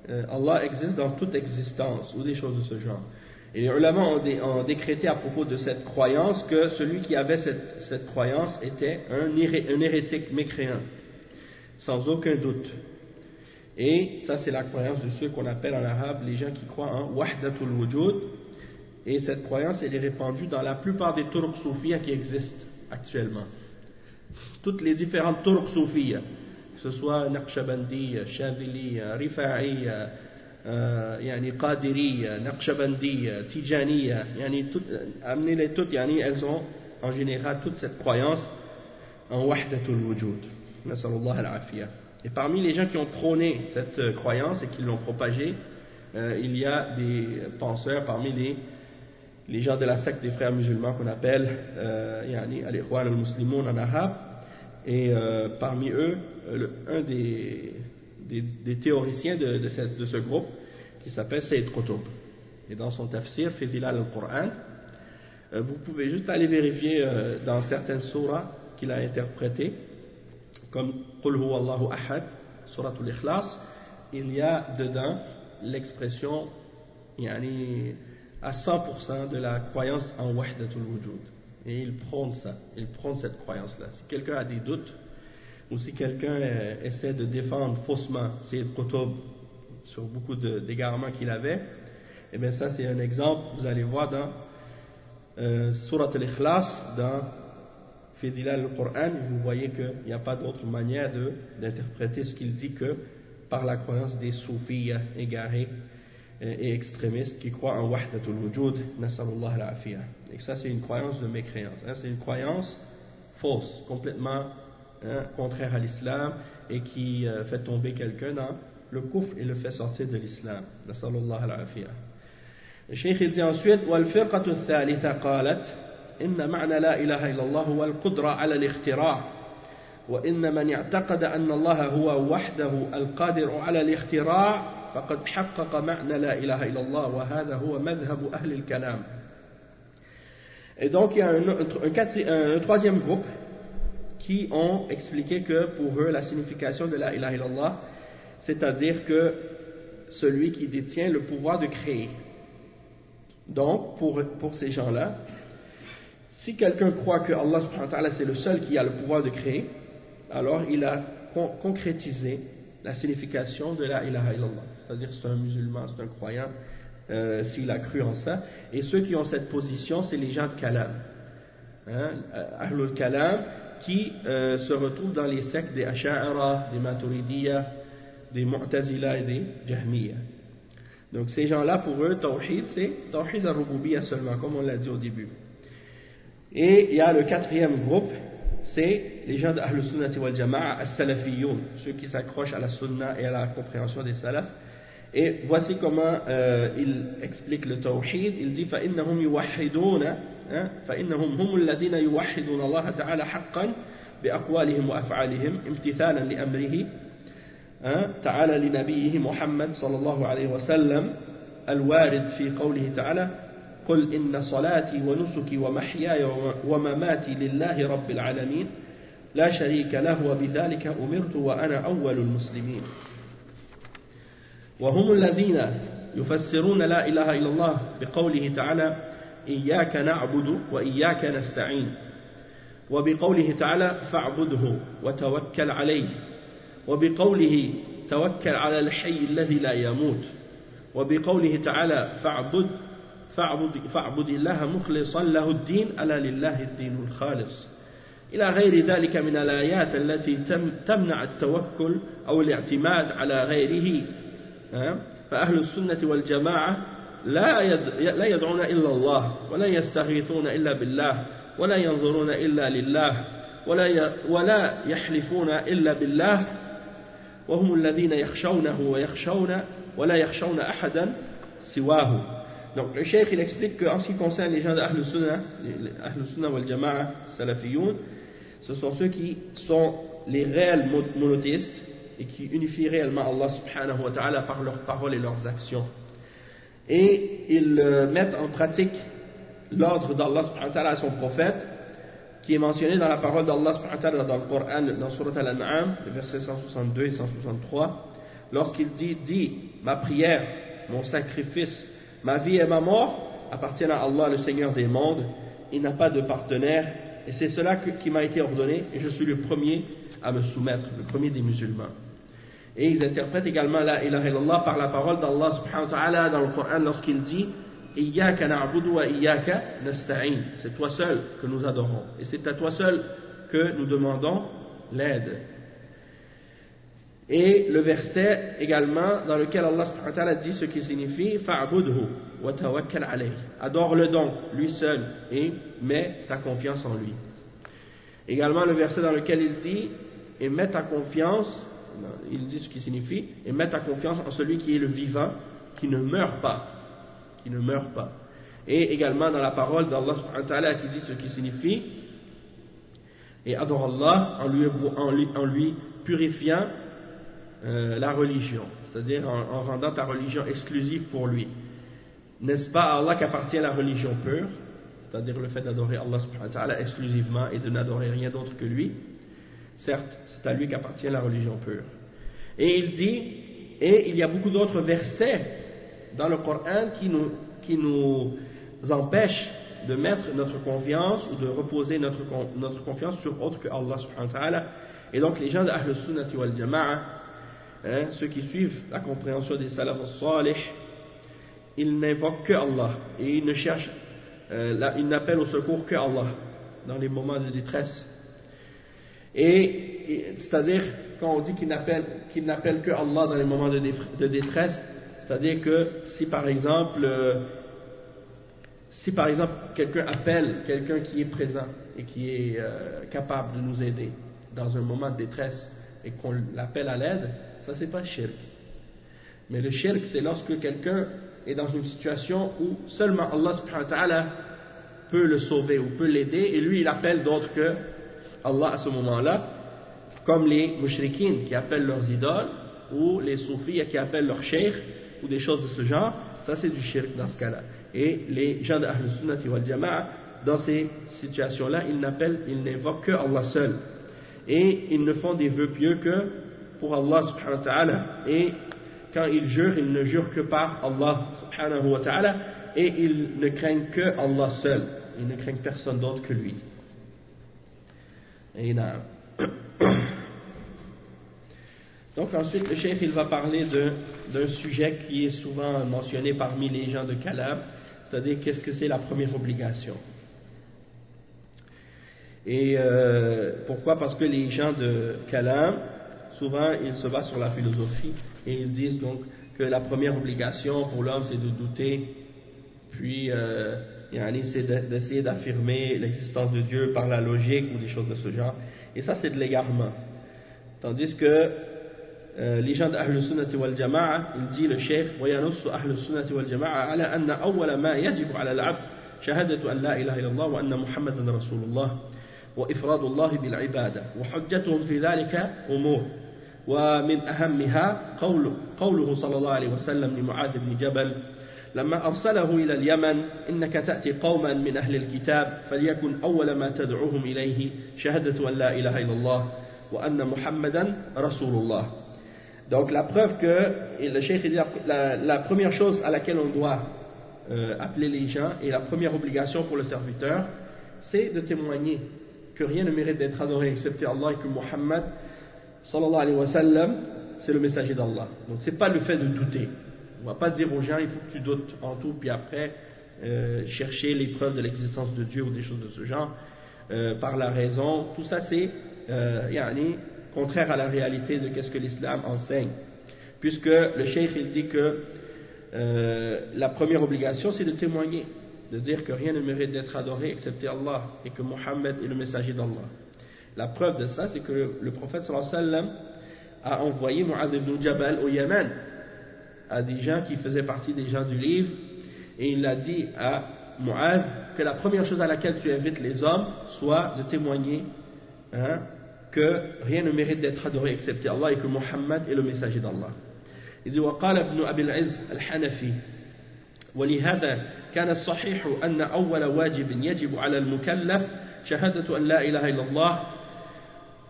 A: Allah existe dans toute existence ou des choses de ce genre. Et les ulama ont décrété à propos de cette croyance que celui qui avait cette croyance était un hérétique mécréant, sans aucun doute. Et ça c'est la croyance de ceux qu'on appelle en arabe les gens qui croient en wahdatul wujud. Et cette croyance elle est répandue dans la plupart des turcs soufis qui existent actuellement. Toutes les différentes turcs soufis, que ce soit Naqshbandi, Shadhili, Rifa'i, Qadiri, Naqshbandi, Tijani, amenez-les toutes, elles ont en général toute cette croyance en wahdatul wujud. Nasallallahu al-afiyah. Et parmi les gens qui ont prôné cette croyance et qui l'ont propagée, il y a des penseurs parmi les gens de la secte des frères musulmans qu'on appelle al-Ikhwan al-Muslimoun en arabe. Et parmi eux, un des théoriciens de ce groupe, qui s'appelle Sayyid Qutb. Et dans son tafsir, fi Zilal al-Qur'an, vous pouvez juste aller vérifier dans certaines surahs qu'il a interprétées, comme Qul huwa Allahu ahad, suratul Ikhlas, il y a dedans l'expression à 100% de la croyance en wahdatul wujud. Et il prône ça, il prône cette croyance-là. Si quelqu'un a des doutes, ou si quelqu'un essaie de défendre faussement Sayyid Qutb sur beaucoup d'égarements qu'il avait, et bien ça c'est un exemple, vous allez voir dans Surat al-Ikhlas, dans Fidilal al-Qur'an, vous voyez qu'il n'y a pas d'autre manière d'interpréter ce qu'il dit que par la croyance des soufis égarés et extrémistes qui croient en wahdatul wujud, nasallallahu al-afiyah. Et ça c'est une croyance de mécréance, c'est une croyance fausse, complètement contraire à l'islam et qui fait tomber quelqu'un dans le kufr et le fait sortir de l'islam. Nasallallahu al-afiyah. Le cheikh il dit ensuite وَالْفِرْقَةُ الثَّالِثَةَ قالت إن معنى لا إله إلا الله هو القدرة على الاختراع وإن من اعتقد أن الله هو وحده القادر على الاختراع فقد حقق معنى لا إله إلا الله وهذا هو مذهب أهل الكلام. Et donc il y a un troisième groupe qui ont expliqué que pour eux la signification de la ilaha illallah, c'est-à-dire que celui qui détient le pouvoir de créer. Donc pour ces gens-là, si quelqu'un croit que Allah subhanahu wa ta'ala c'est le seul qui a le pouvoir de créer, alors il a concrétisé la signification de la ilaha illallah. C'est-à-dire c'est un musulman, c'est un croyant s'il a cru en ça. Et ceux qui ont cette position, c'est les gens de Kalam, Ahlul Kalam, qui se retrouvent dans les sectes des Asha'ira, des Maturidiyya, des Mu'tazila et des Jahmiyya. Donc ces gens-là, pour eux, Tawhid, c'est Tawhid al-Rububiyya seulement, comme on l'a dit au début. Et il y a le quatrième groupe, c'est les gens de Ahlus Sunnati wal Jama'a, as-Salafiyoun, ceux qui s'accrochent à la Sunna et à la compréhension des Salaf. Et voici comment il explique le Tawhid. Il dit فَإِنَّهُمْ يُوَحِّدُونَ فَإِنَّهُمْ هُمُ الَّذِينَ يُوَحِّدُونَ اللَّهَ تَعَالَى حَقًّا بِأَقْوَالِهِمْ وَأَفْعَالِهِمْ امتثالا لأمره تعالى لنبيه محمد صلى الله عليه وسلم الوارد في قوله تعالى قل إن صلاتي ونسكي ومحياي ومماتي لله رب العالمين لا شريك له وبذلك أمرت وأنا أول المسلمين. وهم الذين يفسرون لا إله إلا الله بقوله تعالى إياك نعبد وإياك نستعين، وبقوله تعالى فاعبده وتوكل عليه، وبقوله توكل على الحي الذي لا يموت، وبقوله تعالى فاعبد الله مخلصا له الدين ألا لله الدين الخالص، إلى غير ذلك من الآيات التي تمنع التوكل أو الاعتماد على غيره. فأهل السنة والجماعة لا يدعون إلا الله، ولا يستغيثون إلا بالله، ولا ينظرون إلا لله، ولا يحلفون إلا بالله، وهم الذين يخشونه ويخشون ولا يخشون أحدا سواه. Donc le cheikh il explique qu'en ce qui concerne les gens de Ahl Sunnah wal Jama'a, Salafiyoun, ce sont ceux qui sont les réels monothéistes et qui unifient réellement Allah subhanahu wa ta'ala par leurs paroles et leurs actions. Et ils mettent en pratique l'ordre d'Allah subhanahu wa ta'ala à son prophète, qui est mentionné dans la parole d'Allah subhanahu wa ta'ala dans le Coran, dans Surat Al-An'am, les versets 162 et 163, lorsqu'il dit ma prière, mon sacrifice, ma vie et ma mort appartiennent à Allah, le Seigneur des mondes. Il n'a pas de partenaire, et c'est cela qui m'a été ordonné, et je suis le premier à me soumettre, le premier des musulmans. Et ils interprètent également la ilaha illallah par la parole d'Allah subhanahu wa ta'ala dans le Coran lorsqu'il dit Iyyaka na'budu wa iyyaka nasta'in. C'est toi seul que nous adorons, et c'est à toi seul que nous demandons l'aide. Et le verset également dans lequel Allah subhanahu wa ta'ala dit ce qui signifie fa'budhu wa tawakkal alayhi. Adore-le donc, lui seul, et mets ta confiance en lui. Également le verset dans lequel il dit et mets ta confiance, il dit ce qui signifie et mets ta confiance en celui qui est le vivant, qui ne meurt pas, qui ne meurt pas. Et également dans la parole d'Allah subhanahu wa ta'ala qui dit ce qui signifie et adore Allah en lui purifiant la religion, c'est-à-dire en rendant ta religion exclusive pour lui. N'est-ce pas à Allah qu'appartient la religion pure, c'est-à-dire le fait d'adorer Allah subhanahu wa ta'ala exclusivement et de n'adorer rien d'autre que lui? Certes, c'est à lui qu'appartient la religion pure. Et il dit, et il y a beaucoup d'autres versets dans le Coran qui nous empêchent de mettre notre confiance ou de reposer notre confiance sur autre que Allah subhanahu wa ta'ala. Et donc les gens de Ahl Sunnah wal Jama'a, ceux qui suivent la compréhension des salaf as-salih, ils n'invoquent que Allah et ils ne cherchent, ils n'appellent au secours que Allah dans les moments de détresse. Et c'est-à-dire quand on dit qu'ils n'appellent que Allah dans les moments de détresse, c'est-à-dire que si par exemple quelqu'un appelle quelqu'un qui est présent et qui est capable de nous aider dans un moment de détresse et qu'on l'appelle à l'aide, ça c'est pas shirk. Mais le shirk, c'est lorsque quelqu'un est dans une situation où seulement Allah subhanahu wa ta'ala peut le sauver ou peut l'aider, et lui il appelle d'autres que Allah à ce moment-là, comme les mushrikines qui appellent leurs idoles, ou les soufis qui appellent leurs sheikhs, ou des choses de ce genre. Ça c'est du shirk dans ce cas-là. Et les gens de Ahl Sunnah wal Jama'a, dans ces situations-là, ils n'invoquent que Allah seul. Et ils ne font des vœux pieux que pour Allah subhanahu wa ta'ala. Et quand ils jurent, ils ne jurent que par Allah subhanahu wa ta'ala. Et ils ne craignent que Allah seul. Ils ne craignent personne d'autre que lui. Et là. Donc ensuite le cheikh il va parler d'un sujet qui est souvent mentionné parmi les gens de Kalam, c'est-à-dire qu'est-ce que c'est la première obligation. Et pourquoi? Parce que les gens de Kalam, souvent ils se basent sur la philosophie et ils disent donc que la première obligation pour l'homme c'est de douter, puis c'est d'essayer d'affirmer l'existence de Dieu par la logique ou des choses de ce genre, et ça c'est de l'égarement. Tandis que les gens de Ahl Sunnah wal Jama'a, il dit le cheikh وينص أهل السنة والجماعة على أن أول ما يجب على العبد شهادة أن لا إله إلا الله وأن محمدا رسول الله وإفراد الله بالعبادة وحجتهم في ذلك أمور ومن أهمها قوله صلى الله عليه وسلم لمعاذ بن جبل لما أرسله إلى اليمن إنك تأتي قوما من أهل الكتاب فليكن أول ما تدعوهم إليه شهادة أن لا إله إلا الله وأن محمدا رسول الله. Donc la preuve que, et le cheikh dit la première chose à laquelle on doit appeler les gens et la première obligation pour le serviteur, c'est de témoigner que rien ne mérite d'être adoré excepté Allah et que Muhammad sallallahu alayhi wa sallam c'est le messager d'Allah. Donc c'est pas le fait de douter. On ne va pas dire aux gens il faut que tu doutes en tout puis après chercher les preuves de l'existence de Dieu ou des choses de ce genre par la raison. Tout ça c'est contraire à la réalité de qu'est-ce que l'islam enseigne, puisque le cheikh il dit que la première obligation c'est de témoigner, de dire que rien ne mérite d'être adoré excepté Allah et que Mohammed est le messager d'Allah. La preuve de ça c'est que le prophète sallallahu alayhi wa sallam a envoyé Mu'adh ibn Jabal au Yémen à des gens qui faisaient partie des gens du livre, et il a dit à Mu'adh que la première chose à laquelle tu invites les hommes soit de témoigner que rien ne mérite d'être adoré excepté Allah et que Muhammad est le messager d'Allah. Il dit وقال ابن أبي العز الحنفي ولهذا كان الصحيح أن أول واجب يجب على المكلف شهادة أن لا إله إلا الله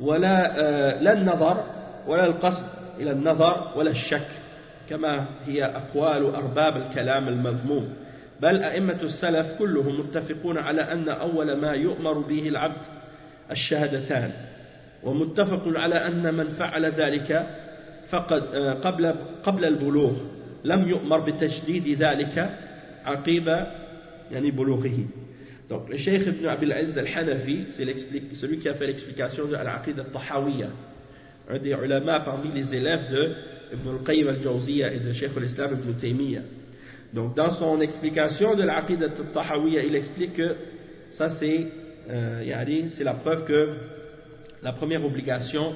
A: ولا لا النظر ولا القصد إلى النظر ولا الشك كما هي أقوال أرباب الكلام المذموم، بل أئمة السلف كلهم متفقون على أن أول ما يؤمر به العبد الشهادتان، ومتفق على أن من فعل ذلك فقد قبل البلوغ لم يؤمر بتجديد ذلك عقيب بلوغه. Donc le cheikh Ibn Abil Izz al-Hanafi, c'est celui qui a fait l'explication de Al-Aqid al-Tahawiyya, un des ulama parmi les élèves de Ibn al-Qayyim al-Jawziyya et de Cheikh al-Islam Ibn Taymiyyah. Donc dans son explication de l'Aqid al-Tahawiyya, il explique que ça c'est la preuve que la première obligation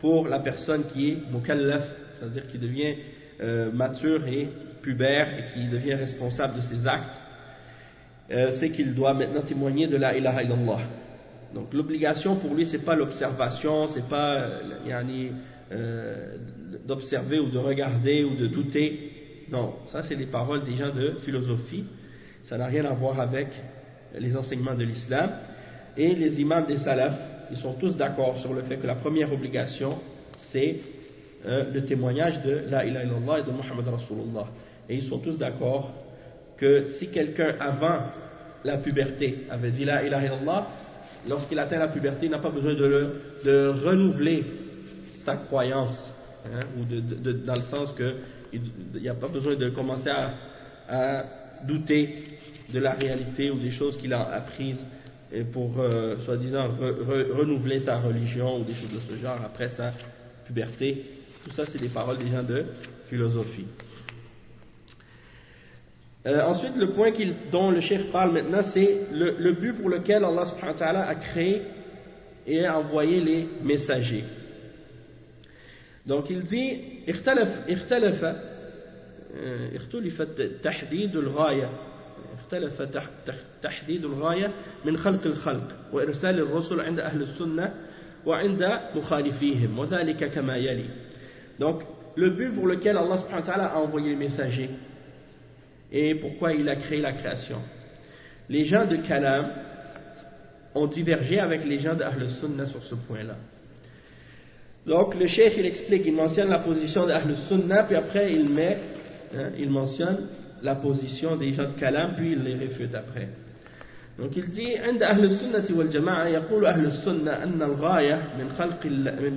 A: pour la personne qui est mukallaf, c'est-à-dire qui devient mature et pubère et qui devient responsable de ses actes, c'est qu'il doit maintenant témoigner de la ilaha illallah. Donc l'obligation pour lui c'est pas l'observation, c'est pas d'observer ou de regarder ou de douter. Non, ça c'est les paroles des gens de philosophie, ça n'a rien à voir avec les enseignements de l'islam. Et les imams des salafs, ils sont tous d'accord sur le fait que la première obligation c'est le témoignage de la ilaha illallah et de Muhammad Rasulullah. Et ils sont tous d'accord que si quelqu'un avant la puberté avait dit la ilaha illallah, lorsqu'il atteint la puberté il n'a pas besoin de renouveler sa croyance, ou dans le sens qu'il n'y a pas besoin de commencer à douter de la réalité ou des choses qu'il a apprises pour soi-disant renouveler sa religion ou des choses de ce genre après sa puberté. Tout ça c'est des paroles des gens de philosophie. Ensuite, le point dont le cheikh parle maintenant, c'est le but pour lequel Allah subhanahu wa ta'ala a créé et a envoyé les messagers. Donc il dit اختلف تحديد الغاية من خلق الخلق وإرسال الرسل عند أهل السنة وعند مخالفيهم وذلك كما يلي. Donc le but pour lequel Allah subhanahu wa ta'ala a envoyé les messagers et pourquoi il a créé la création. Les gens de Kalam ont divergé avec les gens d'Ahl Sunnah sur ce point-là. Donc le cheikh il explique, il mentionne la position d'Ahl Sunnah, puis après il mentionne la position des gens de Kalam, puis il les réfute après. Donc il dit عند أهل السنة والجماعة يقول أهل السنة أن الغاية من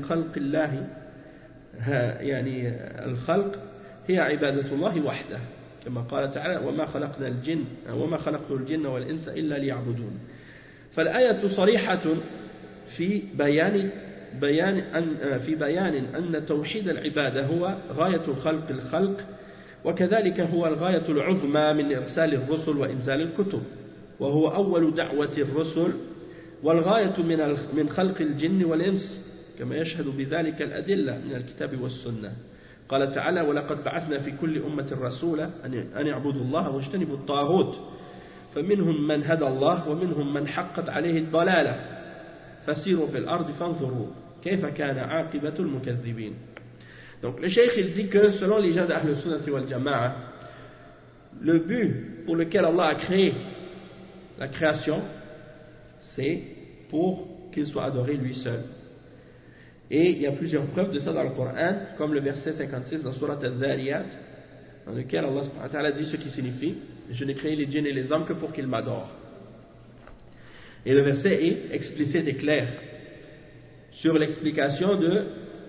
A: خلق الله الخلق هي عبادة الله وحده كما قال تعالى وما خلقت الجن والإنس إلا ليعبدون. فالآية صريحة في بيان أن توحيد العبادة هو غاية الخلق وكذلك هو الغاية العظمى من إرسال الرسل وإنزال الكتب وهو أول دعوة الرسل والغاية من خلق الجن والإنس كما يشهد بذلك الأدلة من الكتاب والسنة. قال تعالى ولقد بعثنا في كل أمة رسولا أن يعبدوا الله واجتنبوا الطاغوت فمنهم من هدى الله ومنهم من حقت عليه الضلالة فسيروا في الأرض فانظروا كيف كان عاقبة المكذبين. Donc le cheikh il dit que selon les gens d'Ahl Sunnah wal Jama'a,
B: le but pour lequel Allah a créé la création, c'est pour qu'il soit adoré lui seul. Et il y a plusieurs preuves de ça dans le Coran, comme le verset 56 dans Surat Al-Dhariyat, dans lequel Allah subhanahu wa ta'ala dit ce qui signifie: je n'ai créé les djinns et les hommes que pour qu'ils m'adorent. Et le verset est explicite et clair sur l'explication de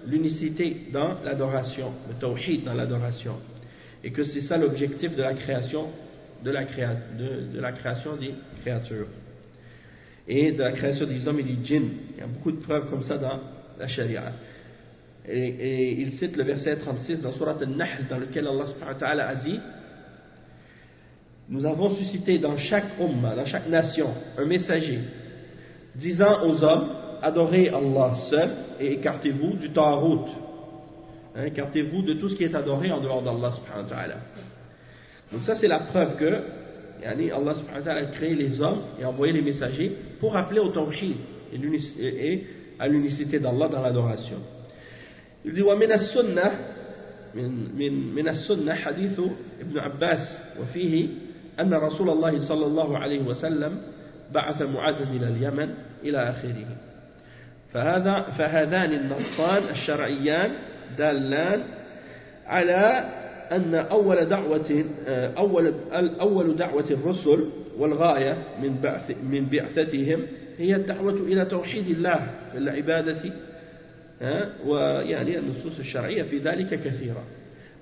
B: l'unicité dans l'adoration, le tawhid dans l'adoration, et que c'est ça l'objectif de la création de la création des créatures et de la création des hommes et des djinns. Il y a beaucoup de preuves comme ça dans la charia. Et il cite le verset 36 dans Surat Al-Nahl, dans lequel Allah subhanahu wa ta'ala a dit: nous avons suscité dans chaque ummah, dans chaque nation, un messager disant aux hommes: adorez Allah seul et écartez-vous du ta'arout, écartez-vous de tout ce qui est adoré en dehors d'Allah subhanahu wa ta'ala. Donc ça, c'est la preuve que Allah subhanahu wa ta'ala a créé les hommes et envoyé les messagers pour appeler au tawhid et à l'unicité d'Allah dans l'adoration. Il dit: ومن السنة من السنة حديث ابن عباس وفيه أن رسول الله صلى الله عليه وسلم بعث معاذا إلى اليمن إلى آخره. فهذان النصان الشرعيان دالان على أن أول دعوة الرسل والغاية من بعثتهم هي الدعوة إلى توحيد الله في العبادة ويعني النصوص الشرعية في ذلك كثيرة.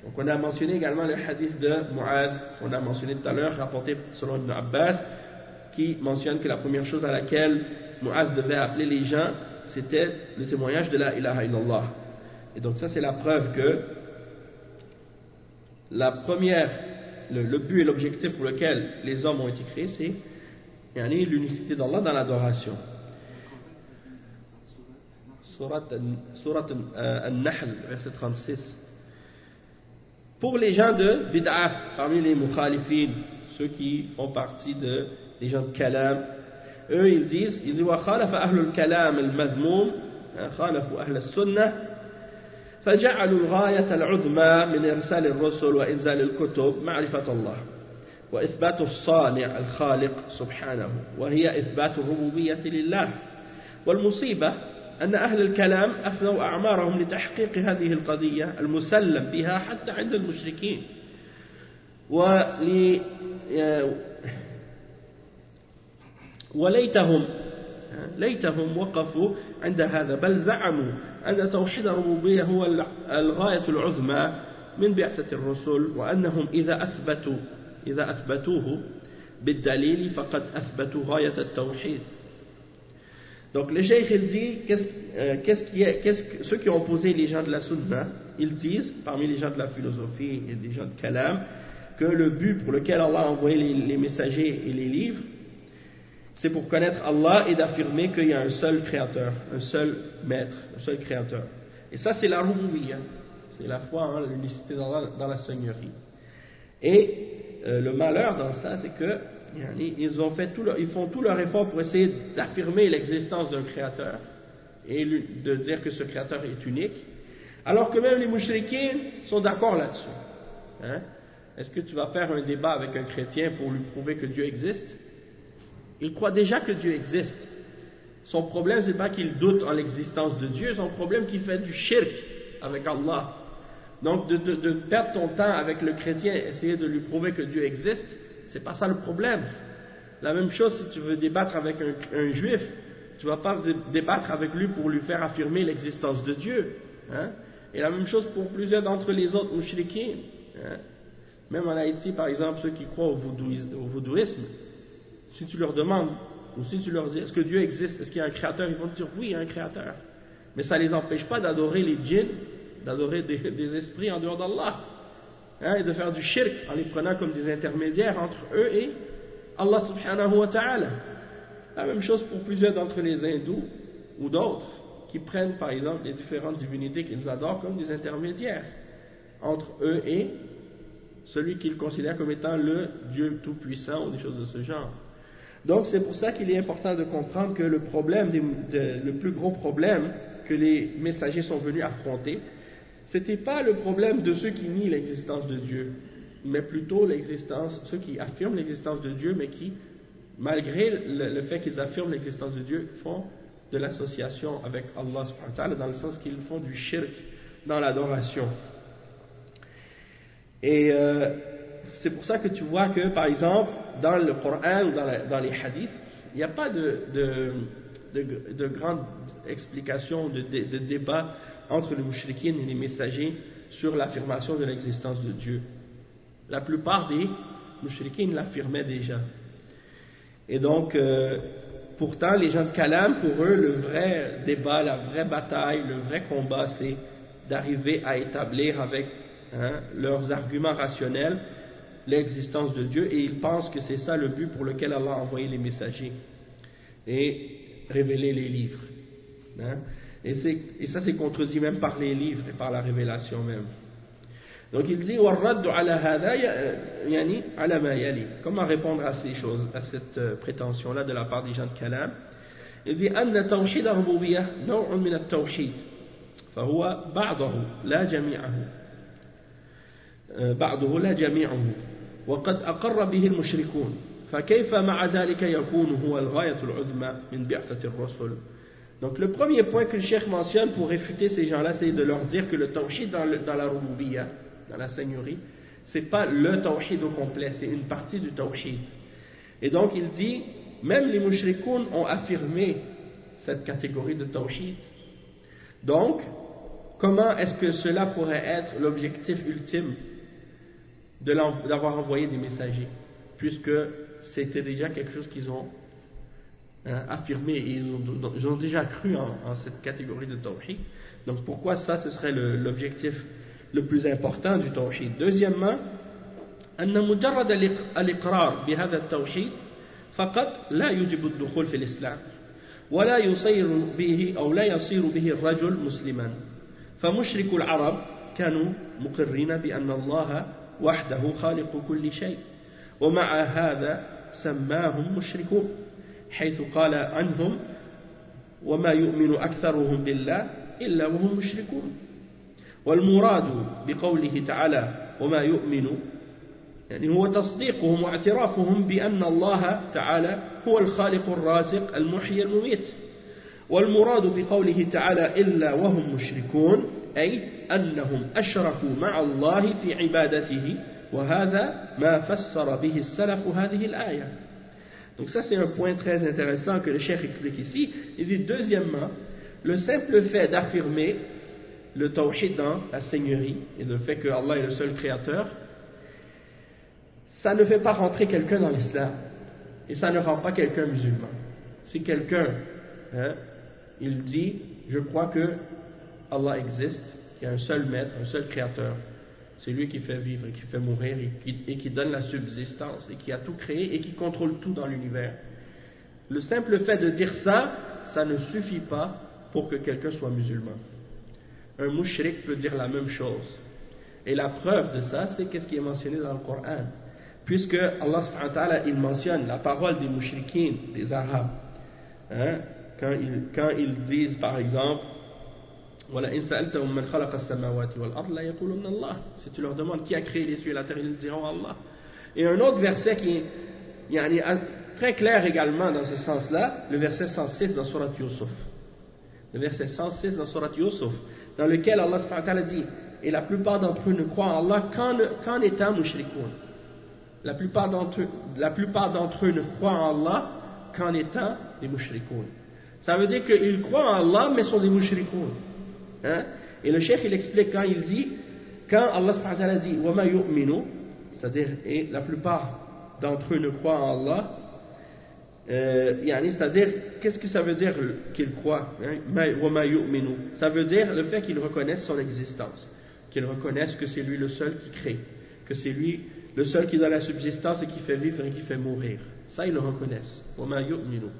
B: Donc on a mentionné également le hadith de Mu'adh, on a mentionné tout à l'heure, rapporté selon Ibn Abbas, qui mentionne que la première chose à laquelle Mu'adh devait appeler les gens, c'était le témoignage de la ilaha illallah. Et donc ça, c'est la preuve que le but et l'objectif pour lequel les hommes ont été créés, c'est l'unicité d'Allah dans l'adoration. Surat Al-Nahl, verset 36. Pour les gens de bid'ah, parmi les mukhalifin, ceux qui font partie des gens de kalam, eux ils disent: وَخَالَفَ أَهْلُ الْكَلَامِ الْمَذْمُومِ خَالَفُوا أَهْلَ السُّنَّةِ فجعلوا الغاية العظمى من إرسال الرسل وإنزال الكتب معرفة الله وإثبات الصانع الخالق سبحانه، وهي إثبات الربوبية لله. والمصيبة أن أهل الكلام أفنوا أعمارهم لتحقيق هذه القضية المسلم بها حتى عند المشركين، وليتهم وقفوا عند هذا، بل زعموا أن توحيد الربوبية هو الغاية العظمى من بعثة الرسل، وأنهم إذا أثبتوه بالدليل فقد أثبتوا غاية التوحيد. Donc le cheikh il dit ceux qui ont opposé les gens de la sunna, ils disent parmi les gens de la philosophie et des gens de kalam que le but pour lequel Allah a envoyé les messagers et les livres, c'est pour connaître Allah et d'affirmer qu'il y a un seul créateur, un seul maître, un seul créateur. Et ça, c'est la rububiyya, c'est la foi, l'unicité dans la seigneurie. Et le malheur dans ça, c'est que ils font tout leur effort pour essayer d'affirmer l'existence d'un créateur et de dire que ce créateur est unique, alors que même les mouchriquins sont d'accord là-dessus. Est-ce que tu vas faire un débat avec un chrétien pour lui prouver que Dieu existe? Il croit déjà que Dieu existe. Son problème, c'est pas qu'il doute en l'existence de Dieu, son problème c'est qu'il fait du shirk avec Allah. Donc de perdre ton temps avec le chrétien, essayer de lui prouver que Dieu existe, c'est pas ça le problème. La même chose si tu veux débattre avec un juif, tu vas pas débattre avec lui pour lui faire affirmer l'existence de Dieu. Et la même chose pour plusieurs d'entre les autres mouchriquins. Même en Haïti, par exemple, ceux qui croient au vaudouisme, si tu leur demandes, ou si tu leur dis est-ce que Dieu existe, est-ce qu'il y a un créateur, ils vont te dire oui, il y a un créateur. Mais ça ne les empêche pas d'adorer les djinns, d'adorer des esprits en dehors d'Allah, et de faire du shirk en les prenant comme des intermédiaires entre eux et Allah subhanahu wa ta'ala. La même chose pour plusieurs d'entre les hindous ou d'autres qui prennent par exemple les différentes divinités qu'ils adorent comme des intermédiaires entre eux et celui qu'ils considèrent comme étant le Dieu tout-puissant ou des choses de ce genre. Donc c'est pour ça qu'il est important de comprendre que le plus gros problème que les messagers sont venus affronter, c'était pas le problème de ceux qui nient l'existence de Dieu, mais plutôt l'existence, ceux qui affirment l'existence de Dieu, mais qui, malgré le fait qu'ils affirment l'existence de Dieu, font de l'association avec Allah subhanahu wa ta'ala, dans le sens qu'ils font du shirk dans l'adoration. Et c'est pour ça que tu vois que, par exemple, dans le Coran ou dans les hadiths, il n'y a pas de grande explication, de débat entre les mouchriquines et les messagers sur l'affirmation de l'existence de Dieu. La plupart des mouchriquines l'affirmaient déjà. Et donc, pourtant, les gens de Kalam, pour eux, le vrai débat, la vraie bataille, le vrai combat, c'est d'arriver à établir avec leurs arguments rationnels l'existence de Dieu, et ils pensent que c'est ça le but pour lequel Allah a envoyé les messagers et révélé les livres. Et ça c'est contredit même par les livres et par la révélation même. Donc il dit comment répondre à ces choses, à cette prétention là de la part des gens de Kalam. Il dit أن توحيد الربوبية نوع من التوحيد فهو بعضه لا جميعه وقد أقر به المشركون فكيف مع ذلك يكون هو الغاية العظمى من بعثة الرسل. Donc le premier point que le cheikh mentionne pour réfuter ces gens-là, c'est de leur dire que le tawhid dans la rububiyya, dans la seigneurie, c'est pas le tawhid au complet, c'est une partie du tawhid. Et donc il dit, même les mushrikoun ont affirmé cette catégorie de tawhid. Donc, comment est-ce que cela pourrait être l'objectif ultime d'avoir envoyé des messagers, puisque c'était déjà quelque chose qu'ils ont affirmé et ils ont déjà cru en cette catégorie de tawhid. Donc pourquoi ça, ce serait l'objectif le plus important du tawhid. Deuxièmement, أن مجرد الإقرار بهذا التوحيد فقط لا يجب الدخول في الإسلام ولا يصير به أو لا يصير به الرجل مسلما. فمشرك العرب كانوا مقرين بأن الله وحده خالق كل شيء ومع هذا سماهم مشركون حيث قال عنهم وما يؤمن أكثرهم بالله إلا وهم مشركون. والمراد بقوله تعالى وما يؤمن يعني هو تصديقهم واعترافهم بأن الله تعالى هو الخالق الرازق المحيي المميت. والمراد بقوله تعالى إلا وهم مشركون أي أنهم أشركوا مع الله في عبادته وهذا ما فسر به السلف هذه الآية. Donc ça c'est un point très intéressant que le cheikh explique ici. Il dit deuxièmement, le simple fait d'affirmer le tawhid dans la seigneurie et le fait que Allah est le seul créateur, ça ne fait pas rentrer quelqu'un dans l'islam et ça ne rend pas quelqu'un musulman. Si quelqu'un il dit je crois que Allah existe, il y a un seul maître, un seul créateur, c'est lui qui fait vivre et qui fait mourir et qui donne la subsistance et qui a tout créé et qui contrôle tout dans l'univers. Le simple fait de dire ça, ça ne suffit pas pour que quelqu'un soit musulman. Un mushrik peut dire la même chose. Et la preuve de ça, c'est qu'est-ce qui est mentionné dans le Coran. Puisque Allah subhanahu wa ta'ala, il mentionne la parole des mushrikines, des arabes. Quand ils disent par exemple si tu leur demandes qui a créé les cieux et la terre, ils diront Allah. Et un autre verset qui est très clair également dans ce sens-là, le verset 106 dans Surat Yusuf. Le verset 106 dans Surat Yusuf, dans lequel Allah subhanahu wa ta'ala dit et la plupart d'entre eux ne croient en Allah qu'en étant mushrikoun. La plupart d'entre eux ne croient en Allah qu'en étant des mushrikoun. Ça veut dire qu'ils croient en Allah mais sont des mushrikoun. Et le cheikh il explique quand il dit, quand Allah subhanahu wa ta'ala dit وَمَا يُؤْمِنُ, c'est-à-dire et la plupart d'entre eux ne croient en Allah, c'est-à-dire qu'est-ce que ça veut dire qu'ils croient, وَمَا يُؤْمِنُ, ça veut dire le fait qu'ils reconnaissent son existence, qu'ils reconnaissent que c'est lui le seul qui crée, que c'est lui le seul qui donne la subsistance et qui fait vivre et qui fait mourir. Ça ils le reconnaissent. وَمَا يُؤْمِنُ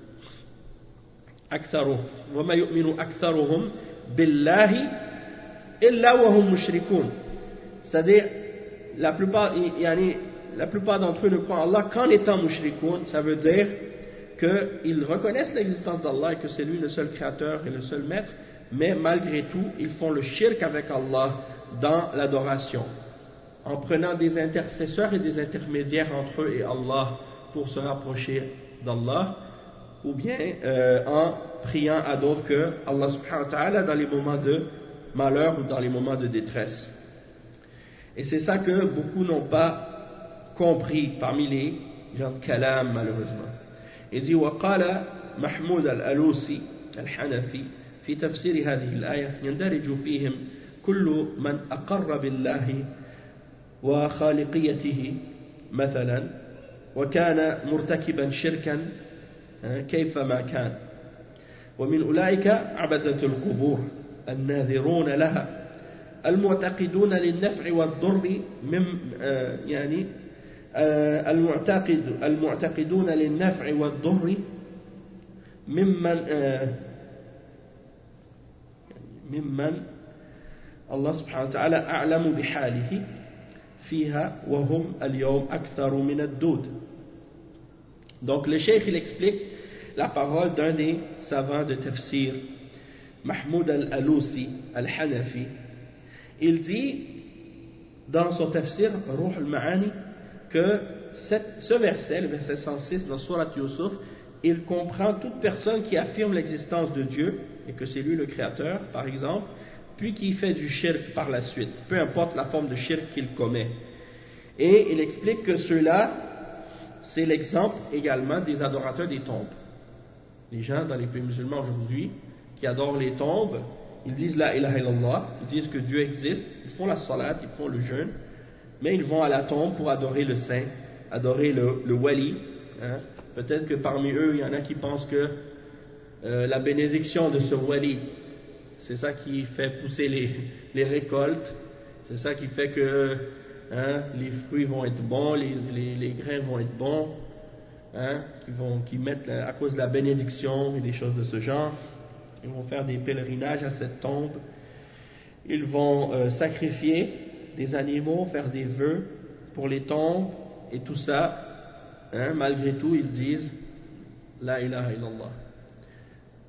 B: أكثرهم billahi illa wa hum mushrikun, c'est-à-dire la plupart d'entre eux ne croient en Allah qu'en étant mushrikoun. Ça veut dire qu'ils reconnaissent l'existence d'Allah et que c'est lui le seul créateur et le seul maître, mais malgré tout ils font le shirk avec Allah dans l'adoration, en prenant des intercesseurs et des intermédiaires entre eux et Allah pour se rapprocher d'Allah, ou bien en priant à d'autres que Allah subhanahu wa ta'ala dans les moments de malheur ou dans les moments de détresse. Et c'est ça que beaucoup n'ont pas compris parmi les gens de kalam, malheureusement. Il dit وقال محمود الألوسي الحنفي في تفسير هذه الآية يندرج فيهم كل من أقر بالله وخالقيته مثلا وكان مرتكبا شركا كيفما كان ومن أولئك عبدة القبور الناذرون لها المعتقدون للنفع والضر يعني المعتقدون للنفع والضر ممن الله سبحانه وتعالى أعلم بحاله فيها وهم اليوم أكثر من الدود. Donc le cheikh il explique la parole d'un des savants de tafsir, Mahmoud al-Alousi al-Hanafi. Il dit dans son tafsir Ruh al-Ma'ani que ce verset, le verset 106 dans Surat Yusuf, il comprend toute personne qui affirme l'existence de Dieu et que c'est lui le créateur, par exemple, puis qui fait du shirk par la suite, peu importe la forme de shirk qu'il commet. Et il explique que ceux-là, c'est l'exemple également des adorateurs des tombes. Les gens dans les pays musulmans aujourd'hui qui adorent les tombes, ils disent la ilaha illallah, ils disent que Dieu existe, ils font la salat, ils font le jeûne, mais ils vont à la tombe pour adorer le saint, adorer le wali. Hein. Peut-être que parmi eux, il y en a qui pensent que la bénédiction de ce wali, c'est ça qui fait pousser les récoltes, c'est ça qui fait que les fruits vont être bons, les grains vont être bons, qui mettent à cause de la bénédiction et des choses de ce genre. Ils vont faire des pèlerinages à cette tombe, ils vont sacrifier des animaux, faire des vœux pour les tombes et tout ça, malgré tout ils disent la ilaha illallah.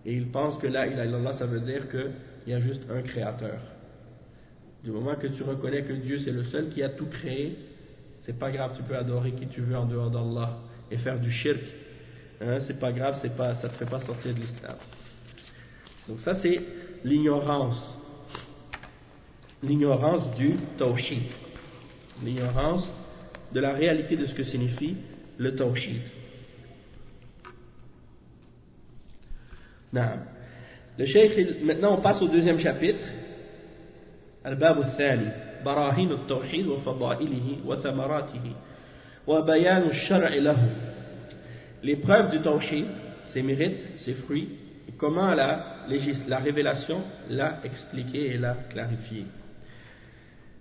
B: Et ils pensent que la ilaha illallah ça veut dire qu'il y a juste un créateur. Du moment que tu reconnais que Dieu c'est le seul qui a tout créé, c'est pas grave, tu peux adorer qui tu veux en dehors d'Allah et faire du shirk. C'est pas grave, ça te fait pas sortir de l'islam. Donc ça c'est l'ignorance du tawhid, l'ignorance de la réalité de ce que signifie le tawhid. Le cheikh, maintenant on passe au deuxième chapitre, Al-Bab al-Thani, Barahin al-Tawhid wa Fada'ilihi wa Thamaratihi wa Bayan al-Shar'i lahu. Les preuves du tawhid, ses mérites, ses fruits, et comment la révélation l'a expliqué et l'a clarifié.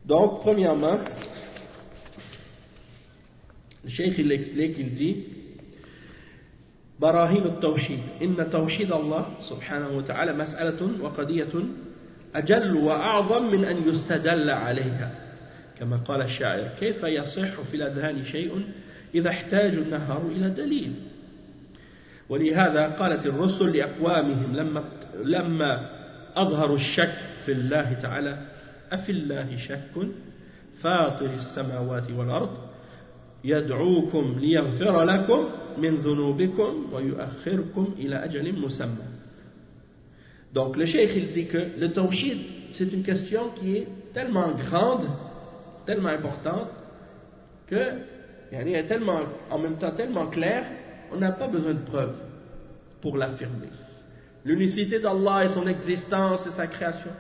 B: Donc, premièrement, le cheikh il l'explique, il dit براهين التوحيد إن توحيد الله سبحانه وتعالى مسألة وقضية أجل وأعظم من أن يستدل عليها كما قال الشاعر كيف يصح في الأذهان شيء إذا احتاج النهار إلى دليل ولهذا قالت الرسل لأقوامهم لما أظهروا الشك في الله تعالى أفي الله شك فاطر السماوات والأرض يدعوكم ليغفر لكم من ذنوبكم ويؤخركم إلى أجل مسمى. Donc le cheikh il dit que le tawhid c'est une question qui est tellement grande, tellement importante que elle est tellement, en même temps tellement claire, on n'a pas besoin de preuves pour l'affirmer. L'unicité d'Allah et son existence et sa création,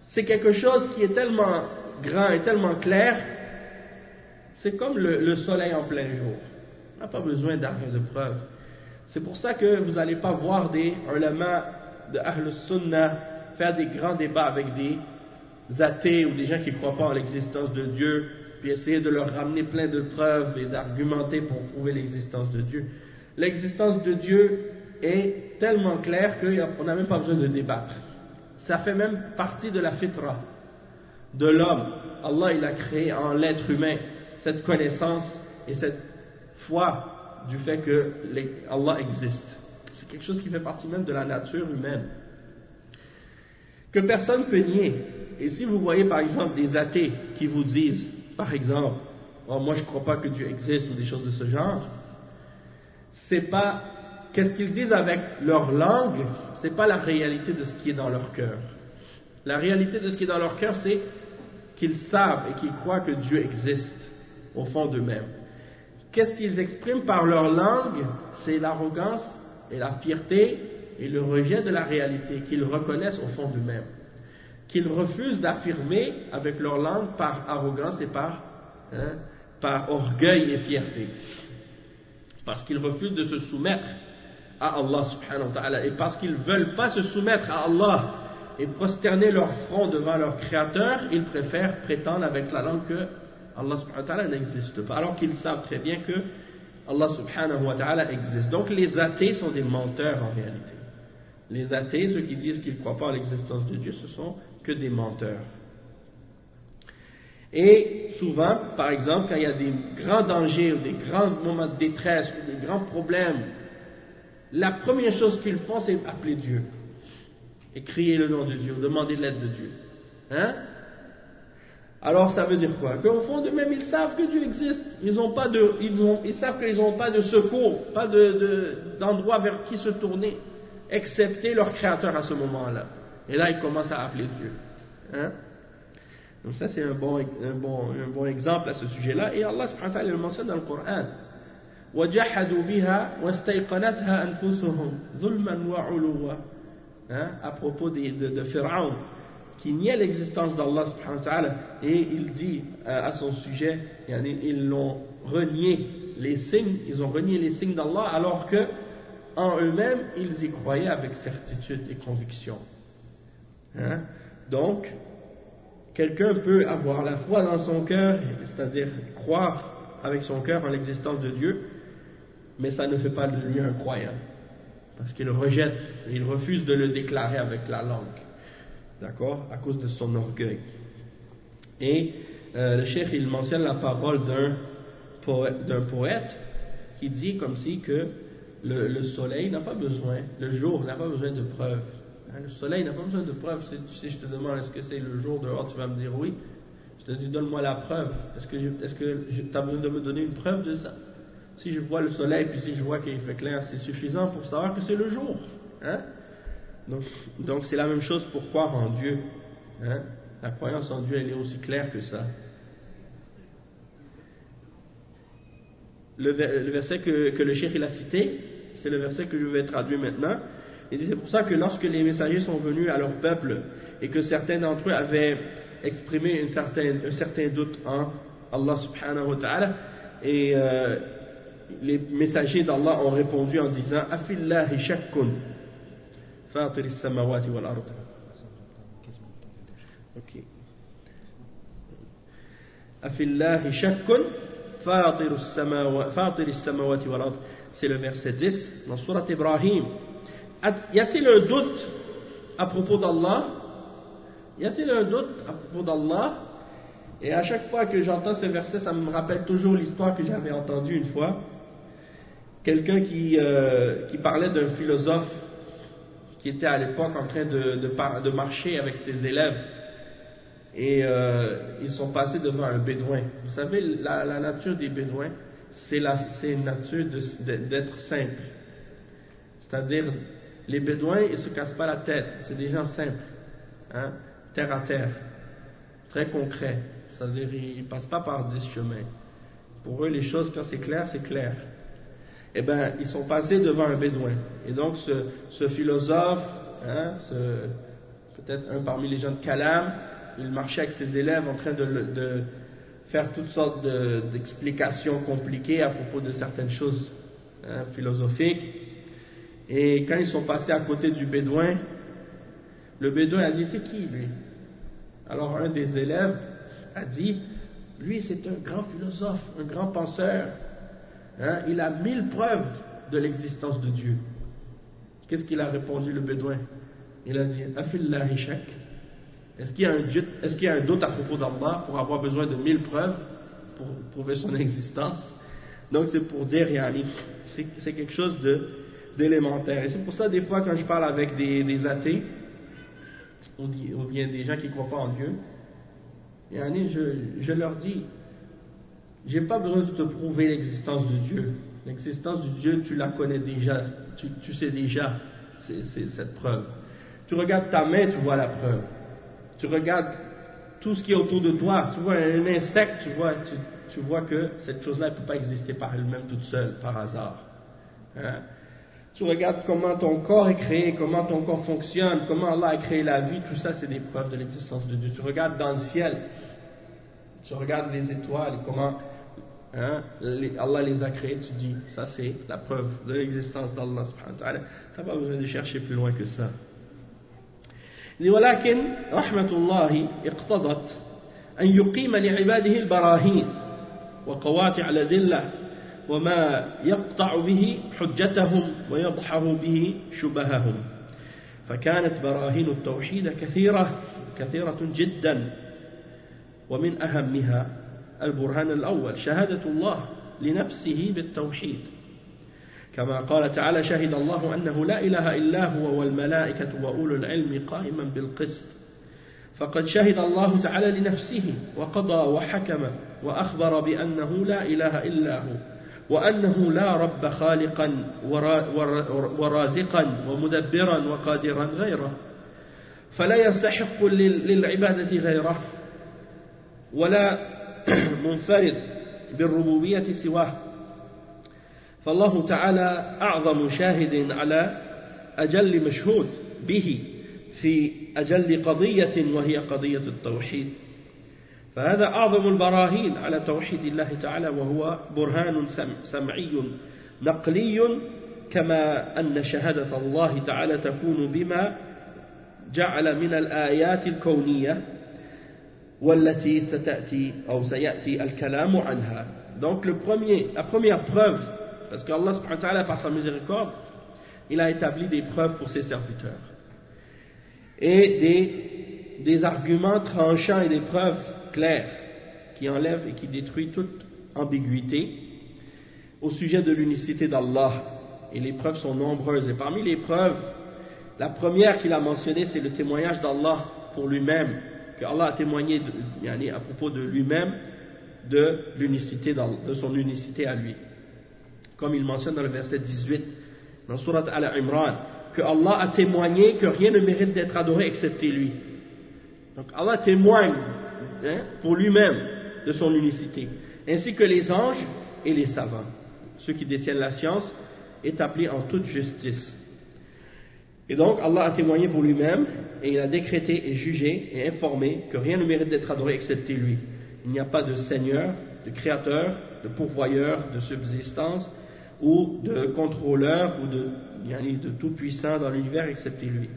B: c'est quelque chose qui est tellement grand et tellement clair. C'est comme le soleil en plein jour. On n'a pas besoin d'armes de preuves. C'est pour ça que vous n'allez pas voir des ulama de Ahl Sunnah faire des grands débats avec des athées ou des gens qui ne croient pas en l'existence de Dieu, puis essayer de leur ramener plein de preuves et d'argumenter pour prouver l'existence de Dieu. L'existence de Dieu est tellement claire qu'on n'a même pas besoin de débattre. Ça fait même partie de la fitra de l'homme. Allah il a créé en l'être humain cette connaissance et cette foi du fait que Allah existe. C'est quelque chose qui fait partie même de la nature humaine, que personne ne peut nier. Et si vous voyez par exemple des athées qui vous disent, par exemple, oh, moi je ne crois pas que Dieu existe ou des choses de ce genre, c'est pas, qu'est-ce qu'ils disent avec leur langue, c'est pas la réalité de ce qui est dans leur cœur. La réalité de ce qui est dans leur cœur, c'est qu'ils savent et qu'ils croient que Dieu existe au fond d'eux-mêmes. Qu'est-ce qu'ils expriment par leur langue? C'est l'arrogance et la fierté et le rejet de la réalité qu'ils reconnaissent au fond d'eux-mêmes, qu'ils refusent d'affirmer avec leur langue par arrogance et par orgueil et fierté, parce qu'ils refusent de se soumettre à Allah subhanahu wa ta'ala, et parce qu'ils ne veulent pas se soumettre à Allah et prosterner leur front devant leur créateur, ils préfèrent prétendre avec la langue que Allah subhanahu wa ta'ala n'existe pas, alors qu'ils savent très bien que Allah subhanahu wa ta'ala existe. Donc les athées sont des menteurs en réalité. Les athées, ceux qui disent qu'ils ne croient pas à l'existence de Dieu, ce sont que des menteurs. Et souvent, par exemple, quand il y a des grands dangers, ou des grands moments de détresse, ou des grands problèmes, la première chose qu'ils font, c'est appeler Dieu. Et crier le nom de Dieu, ou demander de l'aide de Dieu. Hein? Alors ça veut dire quoi? Qu'au fond d'eux-mêmes, ils savent que Dieu existe. Ils savent qu'ils n'ont pas de secours, pas d'endroit vers qui se tourner, excepté leur créateur à ce moment-là. Et là, ils commencent à appeler Dieu. Hein? Donc ça, c'est un bon exemple à ce sujet-là. Et Allah subhanahu wa ta'ala le mentionne dans le Coran. وَجَحَدُوا بِهَا وَاسْتَيْقَنَتْهَا أَنفُسُهُمْ ظُلْمًا وَعُلُوًّا. À propos de Pharaon, qui niait l'existence d'Allah subhanahu wa ta'ala, et il dit à son sujet, ils ont renié les signes d'Allah, alors que en eux-mêmes, ils y croyaient avec certitude et conviction. Donc, quelqu'un peut avoir la foi dans son cœur, c'est-à-dire croire avec son cœur en l'existence de Dieu, mais ça ne fait pas de lui un croyant, parce qu'il rejette, il refuse de le déclarer avec la langue, d'accord, à cause de son orgueil. Et le cheikh, il mentionne la parole d'un poète qui dit comme si que le soleil n'a pas besoin, le jour n'a pas besoin de preuves. Le soleil n'a pas besoin de preuves. Si je te demande est-ce que c'est le jour dehors, tu vas me dire oui. Je te dis donne-moi la preuve. Est-ce que tu as besoin de me donner une preuve de ça? Si je vois le soleil, puis si je vois qu'il fait clair, c'est suffisant pour savoir que c'est le jour. Donc c'est la même chose pour croire en Dieu. La croyance en Dieu, elle est aussi claire que ça. Le verset que le cheikh il a cité, c'est le verset que je vais traduire maintenant. Il dit, c'est pour ça que lorsque les messagers sont venus à leur peuple et que certains d'entre eux avaient exprimé un certain doute en Allah subhanahu wa ta'ala, et les messagers d'Allah ont répondu en disant Afillahi shakkun fatir as-samawati wal ard. Ok. Afillahi shakkun fatir as-samawati wal ard. C'est le verset 10 dans Surat Ibrahim. Y a-t-il un doute à propos d'Allah? Y a-t-il un doute à propos d'Allah? Et à chaque fois que j'entends ce verset, ça me rappelle toujours l'histoire que j'avais entendue une fois. Quelqu'un qui parlait d'un philosophe qui était à l'époque en train de marcher avec ses élèves. Et ils sont passés devant un bédouin. Vous savez, la nature des bédouins, c'est une nature d'être simple. C'est-à-dire, les bédouins, ils ne se cassent pas la tête. C'est des gens simples, terre à terre, très concrets. C'est-à-dire, ils ne passent pas par 10 chemins. Pour eux, les choses, quand c'est clair, c'est clair. Eh bien, ils sont passés devant un bédouin. Et donc, ce philosophe, peut-être un parmi les gens de Kalam, il marchait avec ses élèves en train de faire toutes sortes d'explications compliquées à propos de certaines choses philosophiques. Et quand ils sont passés à côté du bédouin, le bédouin a dit, c'est qui lui? Alors un des élèves a dit, lui c'est un grand philosophe, un grand penseur, il a 1000 preuves de l'existence de Dieu. Qu'est-ce qu'il a répondu le bédouin? Il a dit, Afillahi shak. Est-ce qu'il y a un doute à propos d'Allah pour avoir besoin de 1000 preuves pour prouver son existence? Donc c'est pour dire, c'est quelque chose d'élémentaire. Et c'est pour ça, des fois, quand je parle avec des athées, ou bien des gens qui ne croient pas en Dieu, je leur dis, j'ai pas besoin de te prouver l'existence de Dieu. L'existence de Dieu, tu la connais déjà, tu sais déjà, c'est cette preuve. Tu regardes ta main, tu vois la preuve. Tu regardes tout ce qui est autour de toi, tu vois un insecte, tu vois que cette chose-là ne peut pas exister par elle-même toute seule, par hasard. Hein? Tu regardes comment ton corps est créé, comment ton corps fonctionne, comment Allah a créé la vie, tout ça c'est des preuves de l'existence de Dieu. Tu regardes dans le ciel, tu regardes les étoiles, comment Allah les a créées, tu dis, ça c'est la preuve de l'existence d'Allah subhanahu wa ta'ala. Tu n'as pas besoin de chercher plus loin que ça. ولكن رحمة الله اقتضت أن يقيم لعباده البراهين وقواطع الأدلة وما يقطع به حجتهم ويضحر به شبههم فكانت براهين التوحيد كثيرة جدا ومن أهمها البرهان الأول شهادة الله لنفسه بالتوحيد كما قال تعالى شهد الله أنه لا إله إلا هو والملائكة وأولو العلم قائما بالقسط فقد شهد الله تعالى لنفسه وقضى وحكم وأخبر بأنه لا إله إلا هو وأنه لا رب خالقا ورازقا ومدبرا وقادرا غيره فلا يستحق للعبادة غيره ولا منفرد بالربوبية سواه فالله تعالى أعظم شاهد على أجل مشهود به في أجل قضية وهي قضية التوحيد فهذا أعظم البراهين على توحيد الله تعالى وهو برهان سمعي نقلي كما أن شهادة الله تعالى تكون بما جعل من الآيات الكونية والتي ستأتي أو سيأتي الكلام عنها. Donc la première preuve, parce qu'Allah subhanahu wa ta'ala par sa miséricorde, il a établi des preuves pour ses serviteurs et des arguments tranchants et des preuves claires qui enlèvent et qui détruisent toute ambiguïté au sujet de l'unicité d'Allah. Et les preuves sont nombreuses. Et parmi les preuves, la première qu'il a mentionnée, c'est le témoignage d'Allah pour lui-même, que Allah a témoigné à propos de lui-même, de l'unicité, de son unicité à lui. Comme il mentionne dans le verset 18, dans Surat Al-Imran, que Allah a témoigné que rien ne mérite d'être adoré excepté lui. Donc Allah témoigne pour lui-même de son unicité, ainsi que les anges et les savants, ceux qui détiennent la science, établis en toute justice. Et donc Allah a témoigné pour lui-même, et il a décrété et jugé et informé que rien ne mérite d'être adoré excepté lui. Il n'y a pas de Seigneur, de Créateur, de pourvoyeur, de subsistance, ou de contrôleur, ou de tout-puissant dans l'univers excepté lui.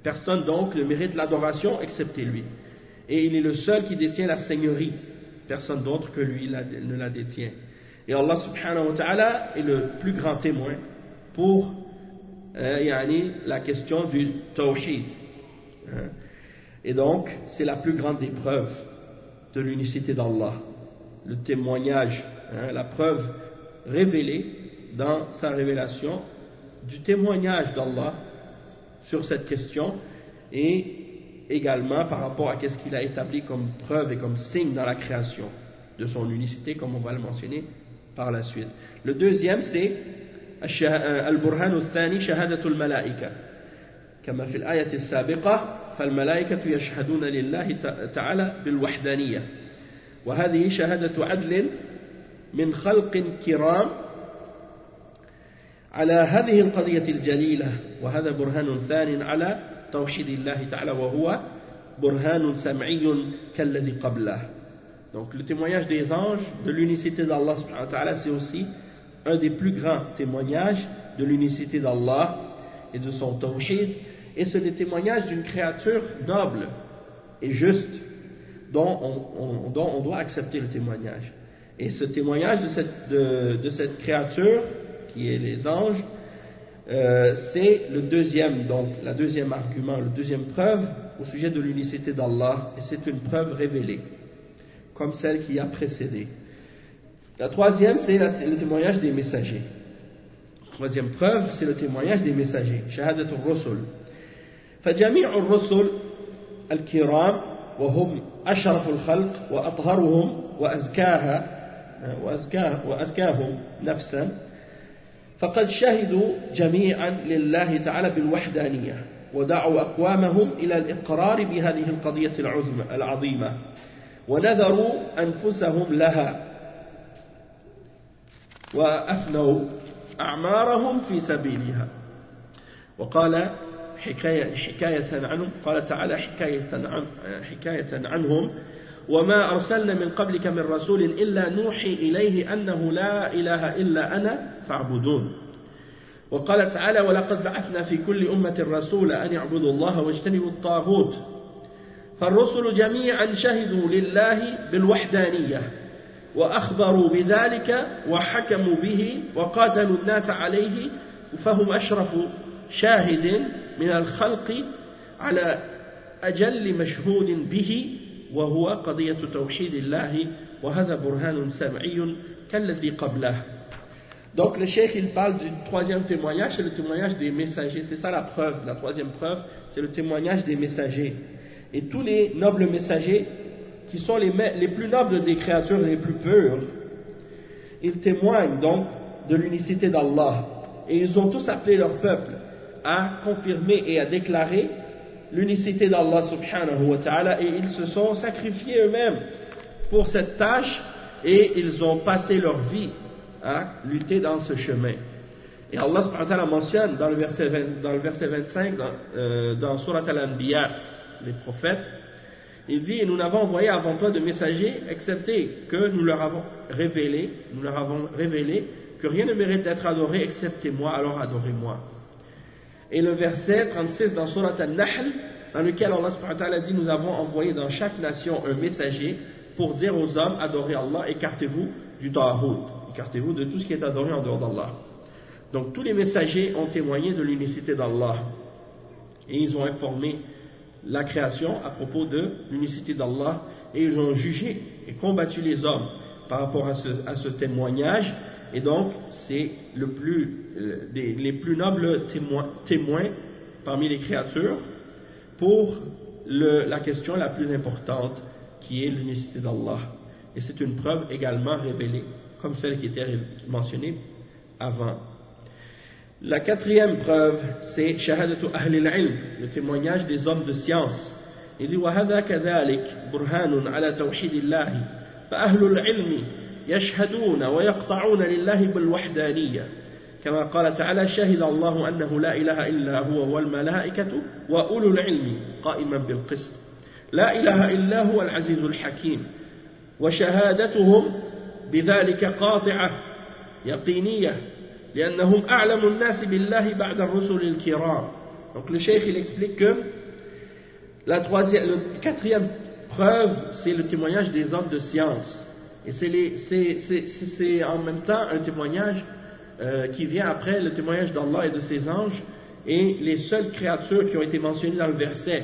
B: Personne donc ne mérite l'adoration excepté lui. Et il est le seul qui détient la seigneurie. Personne d'autre que lui ne la détient. Et Allah subhanahu wa ta'ala est le plus grand témoin pour la question du tawhid. Et donc, c'est la plus grande des preuves de l'unicité d'Allah. Le témoignage, la preuve révélée dans sa révélation du témoignage d'Allah sur cette question et également par rapport à ce qu'il a établi comme preuve et comme signe dans la création de son unicité, comme on va le mentionner par la suite. Le deuxième, c'est Al-Burhan al-Thani, Shahadatul Malaika. Kama fil ayati as-sabiqa, فالملائكة يشهدون لله تعالى بالوحدانية وهذه شهادة عدل من خلق كرام على هذه القضية الجليلة وهذا برهان ثان على توحيد الله تعالى وهو برهان سمعي كالذي قبله. Donc le témoignage des anges de l'unicité d'Allah subhanahu wa ta'ala, c'est aussi un des plus grands témoignages de l'unicité d'Allah et de son tawhid, et c'est le témoignage d'une créature noble et juste dont on doit accepter le témoignage. Et ce témoignage de cette créature qui est les anges, c'est le deuxième, donc la deuxième argument, la deuxième preuve au sujet de l'unicité d'Allah, et c'est une preuve révélée comme celle qui a précédé. La troisième, c'est le témoignage des messagers. La troisième preuve, c'est le témoignage des messagers. Shahadatul Rusul. فجميع الرسل الكرام وهم أشرف الخلق وأطهرهم وأزكاها وأزكاهم نفسا فقد شهدوا جميعا لله تعالى بالوحدانية ودعوا أقوامهم إلى الإقرار بهذه القضية العظيمة ونذروا أنفسهم لها وأفنوا أعمارهم في سبيلها. وقال حكاية عنهم، قال تعالى حكاية عنهم: وما أرسلنا من قبلك من رسول إلا نوحي إليه أنه لا إله إلا أنا فاعبدون. وقال تعالى: ولقد بعثنا في كل أمة رسولا أن يعبدوا الله واجتنبوا الطاغوت. فالرسل جميعا شهدوا لله بالوحدانية وأخبروا بذلك وحكموا به وقاتلوا الناس عليه، فهم أشرف شاهد من الخلق على أجل مشهود به وهو قضية توحيد الله وهذا برهان سمعي كالذي قبله. Donc le cheikh il parle du troisième témoignage, c'est le témoignage des messagers, c'est ça la preuve, la troisième preuve, c'est le témoignage des messagers. Et tous les nobles messagers qui sont les plus nobles des créatures les plus pures, ils témoignent donc de l'unicité d'Allah et ils ont tous appelé leur peuple à confirmer et à déclarer l'unicité d'Allah subhanahu wa ta'ala, et ils se sont sacrifiés eux-mêmes pour cette tâche et ils ont passé leur vie à lutter dans ce chemin. Et Allah subhanahu wa ta'ala mentionne dans le verset 25 dans Surat Al-Anbiya, les prophètes, il dit: nous n'avons envoyé avant toi de messagers excepté que nous leur avons révélé que rien ne mérite d'être adoré excepté moi, alors adorez-moi. Et le verset 36 dans Surat Al-Nahl, dans lequel Allah subhanahu wa ta'ala dit: nous avons envoyé dans chaque nation un messager pour dire aux hommes: adorez Allah, écartez-vous du ta'ahud, écartez-vous de tout ce qui est adoré en dehors d'Allah. Donc tous les messagers ont témoigné de l'unicité d'Allah et ils ont informé la création à propos de l'unicité d'Allah et ils ont jugé et combattu les hommes par rapport à ce témoignage. Et donc c'est les plus nobles témoins parmi les créatures pour la question la plus importante qui est l'unicité d'Allah. Et c'est une preuve également révélée comme celle qui était mentionnée avant. La quatrième preuve, c'est shahadatu ahli al-ilm, le témoignage des hommes de science. Il dit: وَهَذَا كَذَلِكَ بُرْهَانٌ عَلَى تَوْحِيدِ اللَّهِ فَأَهْلُ الْعِلْمِ يشهدون ويقطعون لله بالوحدانية كما قال تعالى: شهد الله أنه لا إله إلا هو والملائكة وأولو العلم قائما بالقسط لا إله إلا هو العزيز الحكيم. وشهادتهم بذلك قاطعة يقينية لأنهم أعلم الناس بالله بعد الرسل الكرام. Donc le cheikh il explique que la quatrième preuve, c'est le témoignage des hommes de science. Et c'est en même temps un témoignage qui vient après le témoignage d'Allah et de ses anges. Et les seules créatures qui ont été mentionnées dans le verset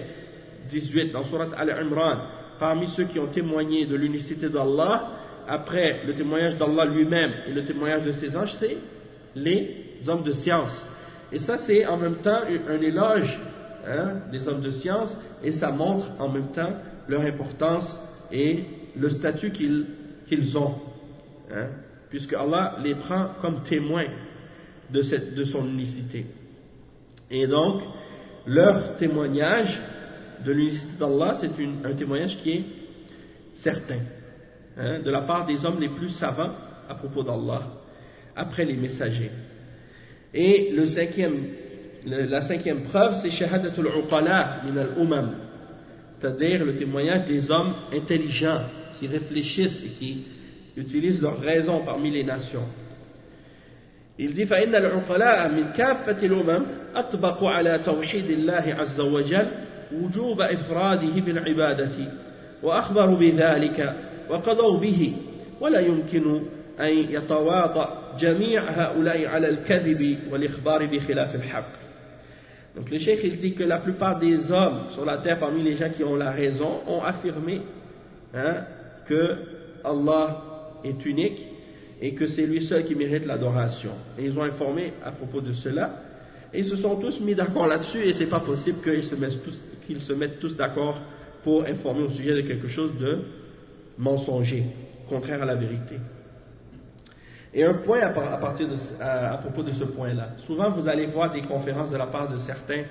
B: 18 dans Surat Al-Imran, parmi ceux qui ont témoigné de l'unicité d'Allah, après le témoignage d'Allah lui-même et le témoignage de ses anges, c'est les hommes de science. Et ça, c'est en même temps un éloge des hommes de science, et ça montre en même temps leur importance et le statut qu'ils ont, puisque Allah les prend comme témoins de son unicité. Et donc, leur témoignage de l'unicité d'Allah, c'est un témoignage qui est certain, de la part des hommes les plus savants à propos d'Allah, après les messagers. Et la cinquième preuve, c'est shahadatul uqala min al-umam, c'est-à-dire le témoignage des hommes intelligents qui réfléchissent et qui utilisent leur raison parmi les nations. Il dit: فإن العقلاء من كافة الأمم أطبقوا على توحيد الله عز وجل وجوب إفراده بالعبادة وأخبروا بذلك وقضوا به ولا يمكن أن يتواطأ جميع هؤلاء على الكذب والإخبار بخلاف الحق. Donc le cheikh il dit que la plupart des hommes sur la terre parmi les gens qui ont la raison ont affirmé que Allah est unique et que c'est lui seul qui mérite l'adoration. Et ils ont informé à propos de cela et ils se sont tous mis d'accord là-dessus, et c'est pas possible qu'ils se mettent tous d'accord pour informer au sujet de quelque chose de mensonger, contraire à la vérité. Et un point à propos de ce point-là. Souvent, vous allez voir des conférences de la part de certains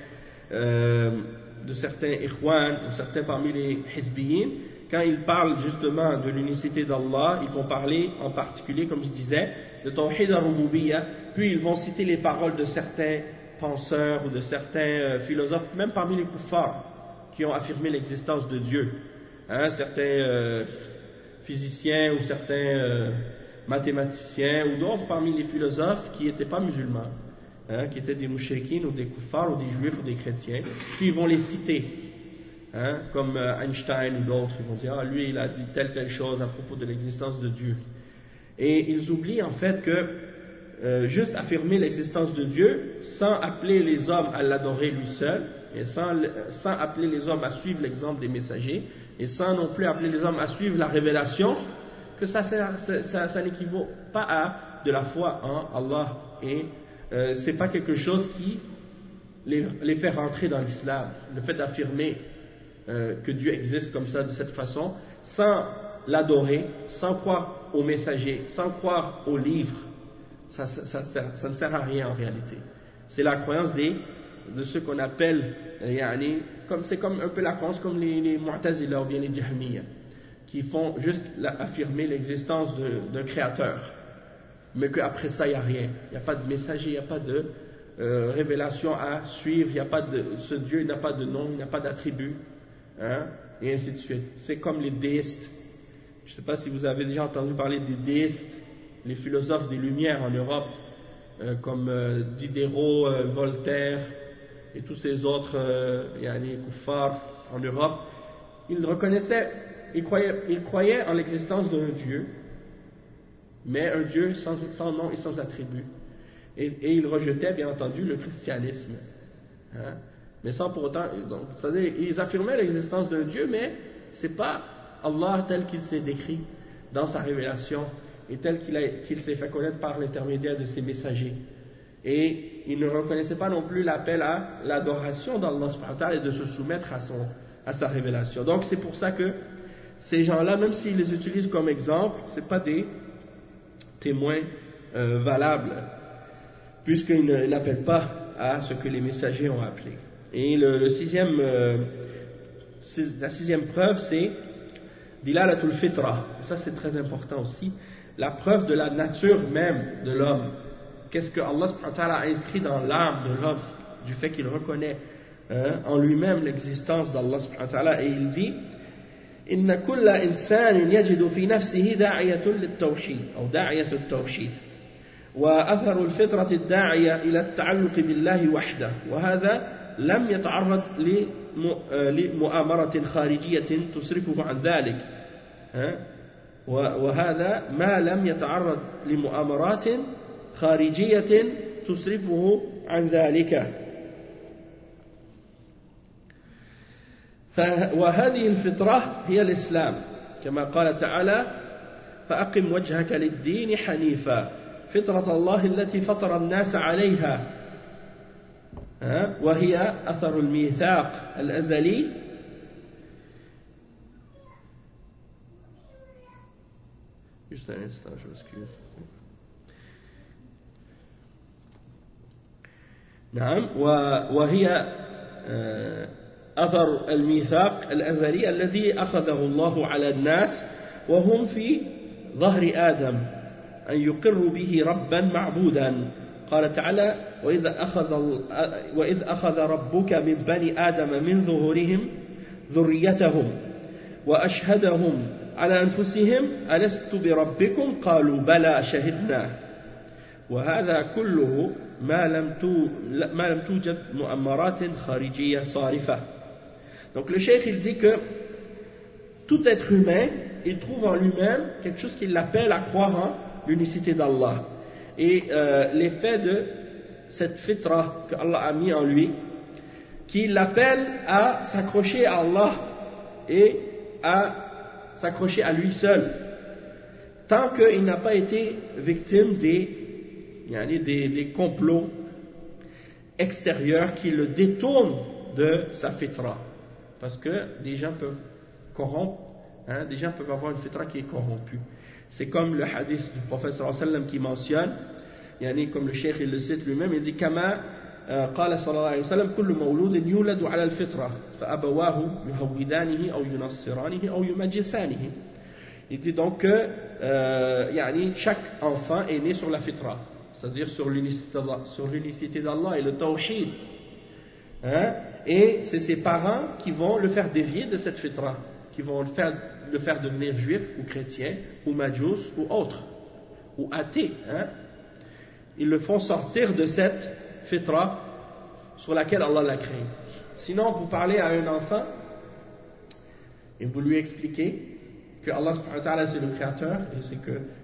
B: ikhwan ou certains parmi les hizbiyin. Quand ils parlent justement de l'unicité d'Allah, ils vont parler en particulier, comme je disais, de Tawhid al-Rububiyyah, puis ils vont citer les paroles de certains penseurs ou de certains philosophes, même parmi les kuffars, qui ont affirmé l'existence de Dieu. Certains physiciens ou certains mathématiciens ou d'autres parmi les philosophes qui n'étaient pas musulmans, qui étaient des mouchrikines ou des kuffars ou des juifs ou des chrétiens, puis ils vont les citer. Comme Einstein ou d'autres, ils vont dire lui il a dit telle chose à propos de l'existence de Dieu. Et ils oublient en fait que juste affirmer l'existence de Dieu sans appeler les hommes à l'adorer lui seul, et sans appeler les hommes à suivre l'exemple des messagers, et sans non plus appeler les hommes à suivre la révélation, que ça n'équivaut pas à de la foi en Allah, et c'est pas quelque chose qui les fait rentrer dans l'islam. Le fait d'affirmer que Dieu existe comme ça, de cette façon, sans l'adorer, sans croire aux messagers, sans croire aux livres, ça ne sert à rien en réalité. C'est la croyance de ceux qu'on appelle, c'est comme un peu la croyance comme les Mu'tazila ou bien les Jahmiya, qui font juste affirmer l'existence d'un créateur, mais qu'après ça il n'y a rien, il n'y a pas de messager, il n'y a pas de révélation à suivre, ce Dieu n'a pas de nom, il n'a pas d'attribut. Et ainsi de suite. C'est comme les déistes. Je ne sais pas si vous avez déjà entendu parler des déistes, les philosophes des Lumières en Europe, comme Diderot, Voltaire et tous ces autres kuffars en Europe. Ils croyaient en l'existence d'un Dieu, mais un Dieu sans nom et sans attribut. Et ils rejetaient bien entendu le christianisme. Mais sans pour autant, c'est-à-dire, ils affirmaient l'existence d'un Dieu, mais ce n'est pas Allah tel qu'il s'est décrit dans sa révélation et tel qu'il s'est fait connaître par l'intermédiaire de ses messagers. Et ils ne reconnaissaient pas non plus l'appel à l'adoration d'Allah subhanahu wa ta'ala et de se soumettre à sa révélation. Donc c'est pour ça que ces gens-là, même s'ils les utilisent comme exemple, ce n'est pas des témoins valables, puisqu'ils n'appellent pas à ce que les messagers ont appelé. Et la sixième preuve, c'est Dilalatul Fitra. Ça, c'est très important aussi. La preuve de la nature même de l'homme. Qu'est-ce que Allah subhanahu wa ta'ala a inscrit dans l'âme de l'homme, du fait qu'il reconnaît en lui-même l'existence d'Allah subhanahu wa ta'ala. Et il dit Inna kulla insanin yajidu fi nafsihi da'iyatun lit-tawhid, ou da'iyatun lit-tawhid. وأثر الفطرة الداعية إلى التعلق بالله وحده وهذا لم يتعرض لمؤامرة خارجية تصرفه عن ذلك وهذا ما لم يتعرض لمؤامرات خارجية تصرفه عن ذلك وهذه الفطرة هي الإسلام كما قال تعالى فأقم وجهك للدين حنيفا فطرة الله التي فطر الناس عليها وهي أثر الميثاق الأزلي Juste un instant, je m'excuse. نعم وهي أثر الميثاق الأزلي الذي أخذه الله على الناس وهم في ظهر آدم أن يقروا به ربا معبودا قال تعالى وإذ أخذ ربك من بني آدم من ظهورهم ذريتهم وأشهدهم على أنفسهم ألست بربكم قالوا بلى شهدنا وهذا كله ما لم توجد مؤامرات خارجية صارفة. Donc le cheikh il dit que tout être humain il trouve en lui-même quelque chose qui l'appelle à croire en l'unicité d'Allah et l'effet de cette fitra que Allah a mis en lui qui l'appelle à s'accrocher à Allah et à s'accrocher à lui seul tant qu'il n'a pas été victime des complots extérieurs qui le détournent de sa fitra, parce que des gens peuvent corrompre, des gens peuvent avoir une fitra qui est corrompue. C'est comme le hadith du prophète sallallahu alayhi wa sallam qui mentionne, comme le cheikh il le cite lui-même, il dit Kama قال صلى الله عليه وسلم كل مولود يولد على الفطرة فأبواه يهودانه أو ينصرانه أو يمجسانه. Il dit donc que chaque enfant est né sur la fitra, c'est-à-dire sur l'unicité d'Allah et le tawhid. Et c'est ses parents qui vont le faire dévier de cette fitra, qui vont le faire devenir juif ou chrétien ou majous ou autre, ou athée. Ils le font sortir de cette fitra sur laquelle Allah l'a créé. Sinon, vous parlez à un enfant et vous lui expliquez que Allah subhanahu wa ta'ala c'est le créateur et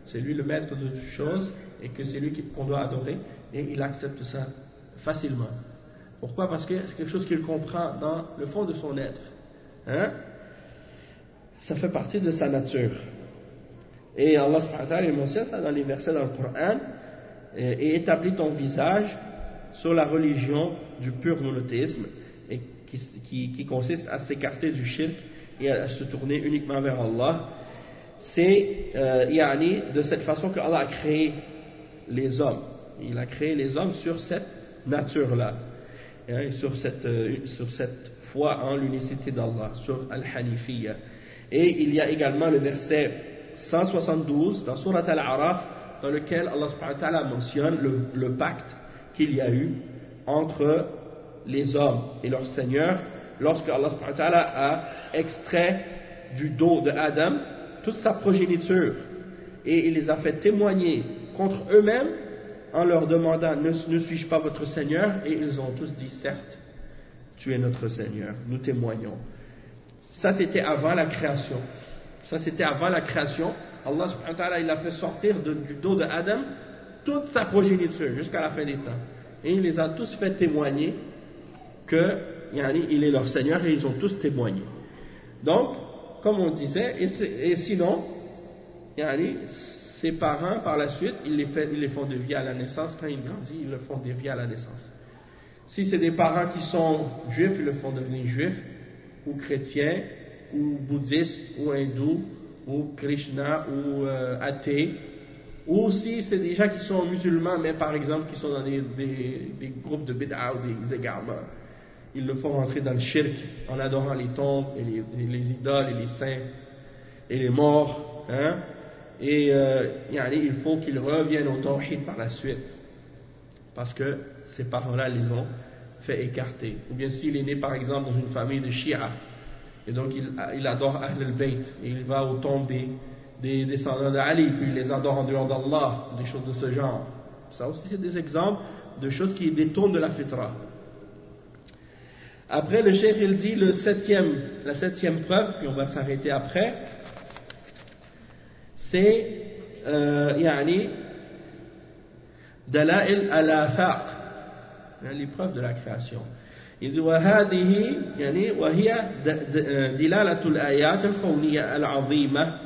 B: c'est lui le maître de toutes choses et que c'est lui qu'on doit adorer, et il accepte ça facilement. Pourquoi? Parce que c'est quelque chose qu'il comprend dans le fond de son être. Ça fait partie de sa nature. Et Allah subhanahu wa ta'ala mentionne ça dans les versets dans le Coran, et établit ton visage sur la religion du pur monothéisme, et qui consiste à s'écarter du shirk et à se tourner uniquement vers Allah. C'est de cette façon que Allah a créé les hommes. Il a créé les hommes sur cette nature-là, sur cette foi en l'unicité d'Allah, sur Al-Hanifiyya. Et il y a également le verset 172 dans Surat Al-A'raf, dans lequel Allah subhanahu wa ta'ala mentionne le pacte qu'il y a eu entre les hommes et leur Seigneur, lorsque Allah subhanahu wa ta'ala a extrait du dos de Adam toute sa progéniture, et il les a fait témoigner contre eux-mêmes en leur demandant ne suis-je pas votre Seigneur, et ils ont tous dit certes, tu es notre Seigneur, nous témoignons. Ça c'était avant la création. Allah subhanahu wa ta'ala il a fait sortir du dos de Adam toute sa progéniture jusqu'à la fin des temps, et il les a tous fait témoigner que il est leur Seigneur, et ils ont tous témoigné. Donc comme on disait, et sinon ses parents par la suite ils les font dévier à la naissance. Quand ils grandissent, ils le font dévier à la naissance. Si c'est des parents qui sont juifs, ils le font devenir juifs ou chrétiens ou bouddhistes ou hindous ou Krishna ou athées. Ou si c'est des gens qui sont musulmans, mais par exemple qui sont dans des groupes de bid'a ou des égarements, ils le font rentrer dans le shirk en adorant les tombes et les idoles et les saints et les morts. Et il faut qu'ils reviennent au tawhid par la suite, parce que ces parents-là les ont fait écarter. Ou bien s'il est né par exemple dans une famille de Shia, et donc il adore Ahl al-Bayt, et il va aux tombes des descendants d'Ali, puis il les adore en dehors d'Allah, des choses de ce genre. Ça aussi c'est des exemples de choses qui détournent de la fitra. Après le cheikh il dit la septième preuve, puis on va s'arrêter après, c'est dalail al-afaq, les preuves de la création. Il dit وهذه وهي دلالة الآيات الكونية العظيمة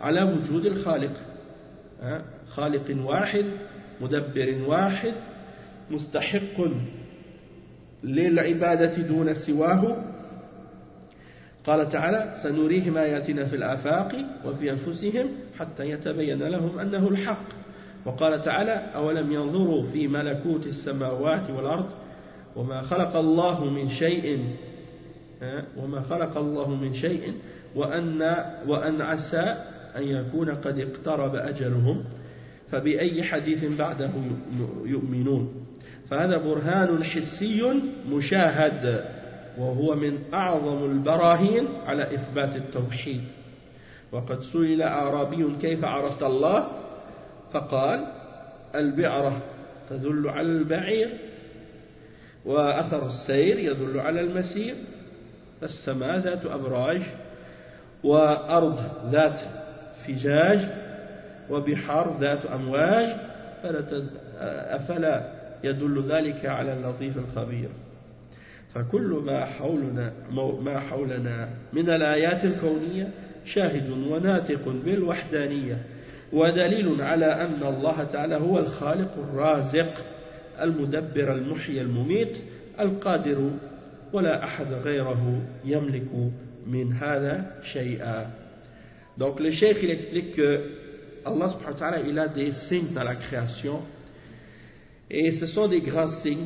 B: على وجود الخالق، خالق واحد مدبر واحد مستحق للعبادة دون سواه. قال تعالى سنريهم آياتنا في الآفاق وفي أنفسهم حتى يتبين لهم أنه الحق. وقال تعالى أولم ينظروا في ملكوت السماوات والأرض وما خلق الله من شيء وأن عسى أن يكون قد اقترب أجلهم فبأي حديث بعده يؤمنون. فهذا برهان حسي مشاهد، وهو من أعظم البراهين على إثبات التوحيد. وقد سئل أعرابي كيف عرفت الله؟ فقال البعرة تدل على البعير، وأثر السير يدل على المسير، فالسماء ذات أبراج، وأرض ذات فجاج، وبحار ذات أمواج، أفلا يدل ذلك على اللطيف الخبير. فكل ما حولنا من الآيات الكونية شاهد وناطق بالوحدانية، ودليل على أن الله تعالى هو الخالق الرازق المدبر المحيي المميت القادر، ولا أحد غيره يملك من هذا شيئا. Donc le cheikh il explique que Allah subhanahu wa ta'ala, il a des signes dans la création, et ce sont des grands signes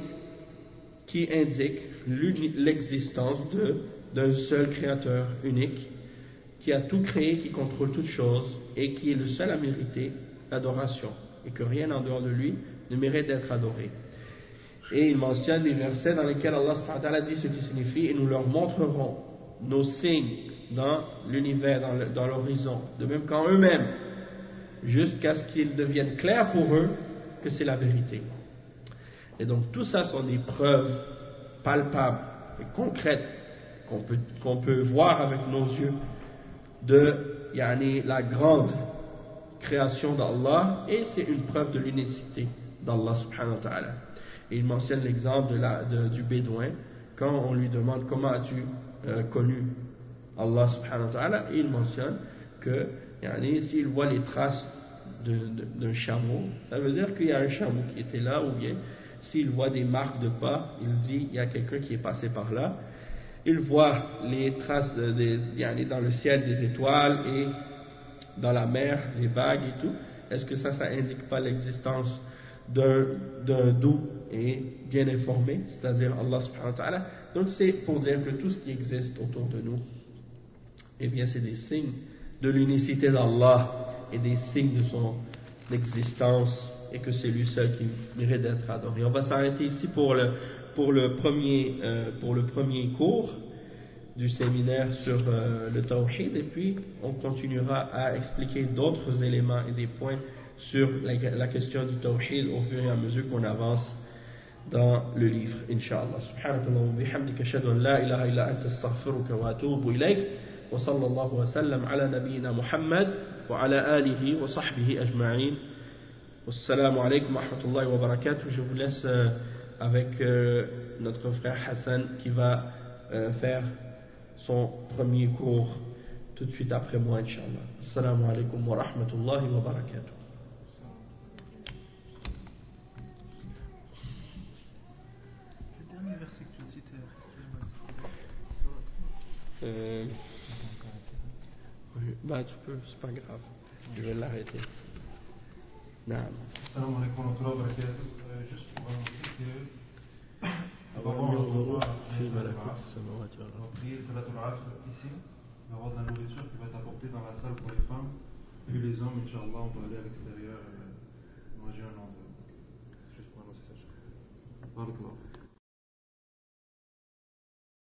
B: qui indiquent l'existence d'un seul créateur unique, qui a tout créé, qui contrôle toutes choses, et qui est le seul à mériter l'adoration, et que rien en dehors de lui ne mérite d'être adoré. Et il mentionne des versets dans lesquels Allah subhanahu wa ta'ala dit ce qui signifie, et nous leur montrerons nos signes dans l'univers, dans l'horizon, de même qu'en eux-mêmes, jusqu'à ce qu'il devienne clair pour eux que c'est la vérité. Et donc tout ça sont des preuves palpables et concrètes qu'on peut voir avec nos yeux de la grande création d'Allah, et c'est une preuve de l'unicité d'Allah subhanahu wa ta'ala. Et il mentionne l'exemple du bédouin quand on lui demande comment as-tu connu Allah subhanahu wa ta'ala, et il mentionne que s'il voit les traces d'un chameau, ça veut dire qu'il y a un chameau qui était là, ou bien s'il voit des marques de pas, il dit il y a quelqu'un qui est passé par là. Il voit les traces dans le ciel des étoiles et dans la mer, les vagues et tout. Est-ce que ça indique pas l'existence d'un doux et bien informé, c'est-à-dire Allah subhanahu wa ta'ala? Donc c'est pour dire que tout ce qui existe autour de nous, eh bien c'est des signes de l'unicité d'Allah et des signes de son existence, et que c'est lui seul qui mérite d'être adoré. On va s'arrêter ici pour le premier cours du séminaire sur le tawhid, et puis on continuera à expliquer d'autres éléments et des points sur la question du tawhid au fur et à mesure qu'on avance dans le livre, Inch'Allah. Subhanakallah wa bihamdika ashhadu an la ilaha illa anta astaghfiruka wa atubu ilayk, wa sallallahu wa sallam ala nabiyyina Muhammad wa ala alihi wa sahbihi ajma'in. Assalamu alaikum wa rahmatullahi wa barakatuh. Je vous laisse avec notre frère Hassan qui va faire son premier cours tout de suite après moi, Inch'Allah. Assalamu alaikum wa rahmatullahi wa barakatuh.
C: Le dernier verset que tu as cité,
B: Tu peux, c'est pas grave. Je vais l'arrêter. Naam.
D: Salam alaikum wa rahmatullahi wa barakatuh. Juste pour annoncer que
B: avant
D: prier Salatul Asr ici, il va y avoir de la nourriture qui va être apportée dans la salle pour les femmes, et les hommes, Inch'Allah, on doit aller à l'extérieur manger un endroit. Juste pour annoncer ça. Barakallah.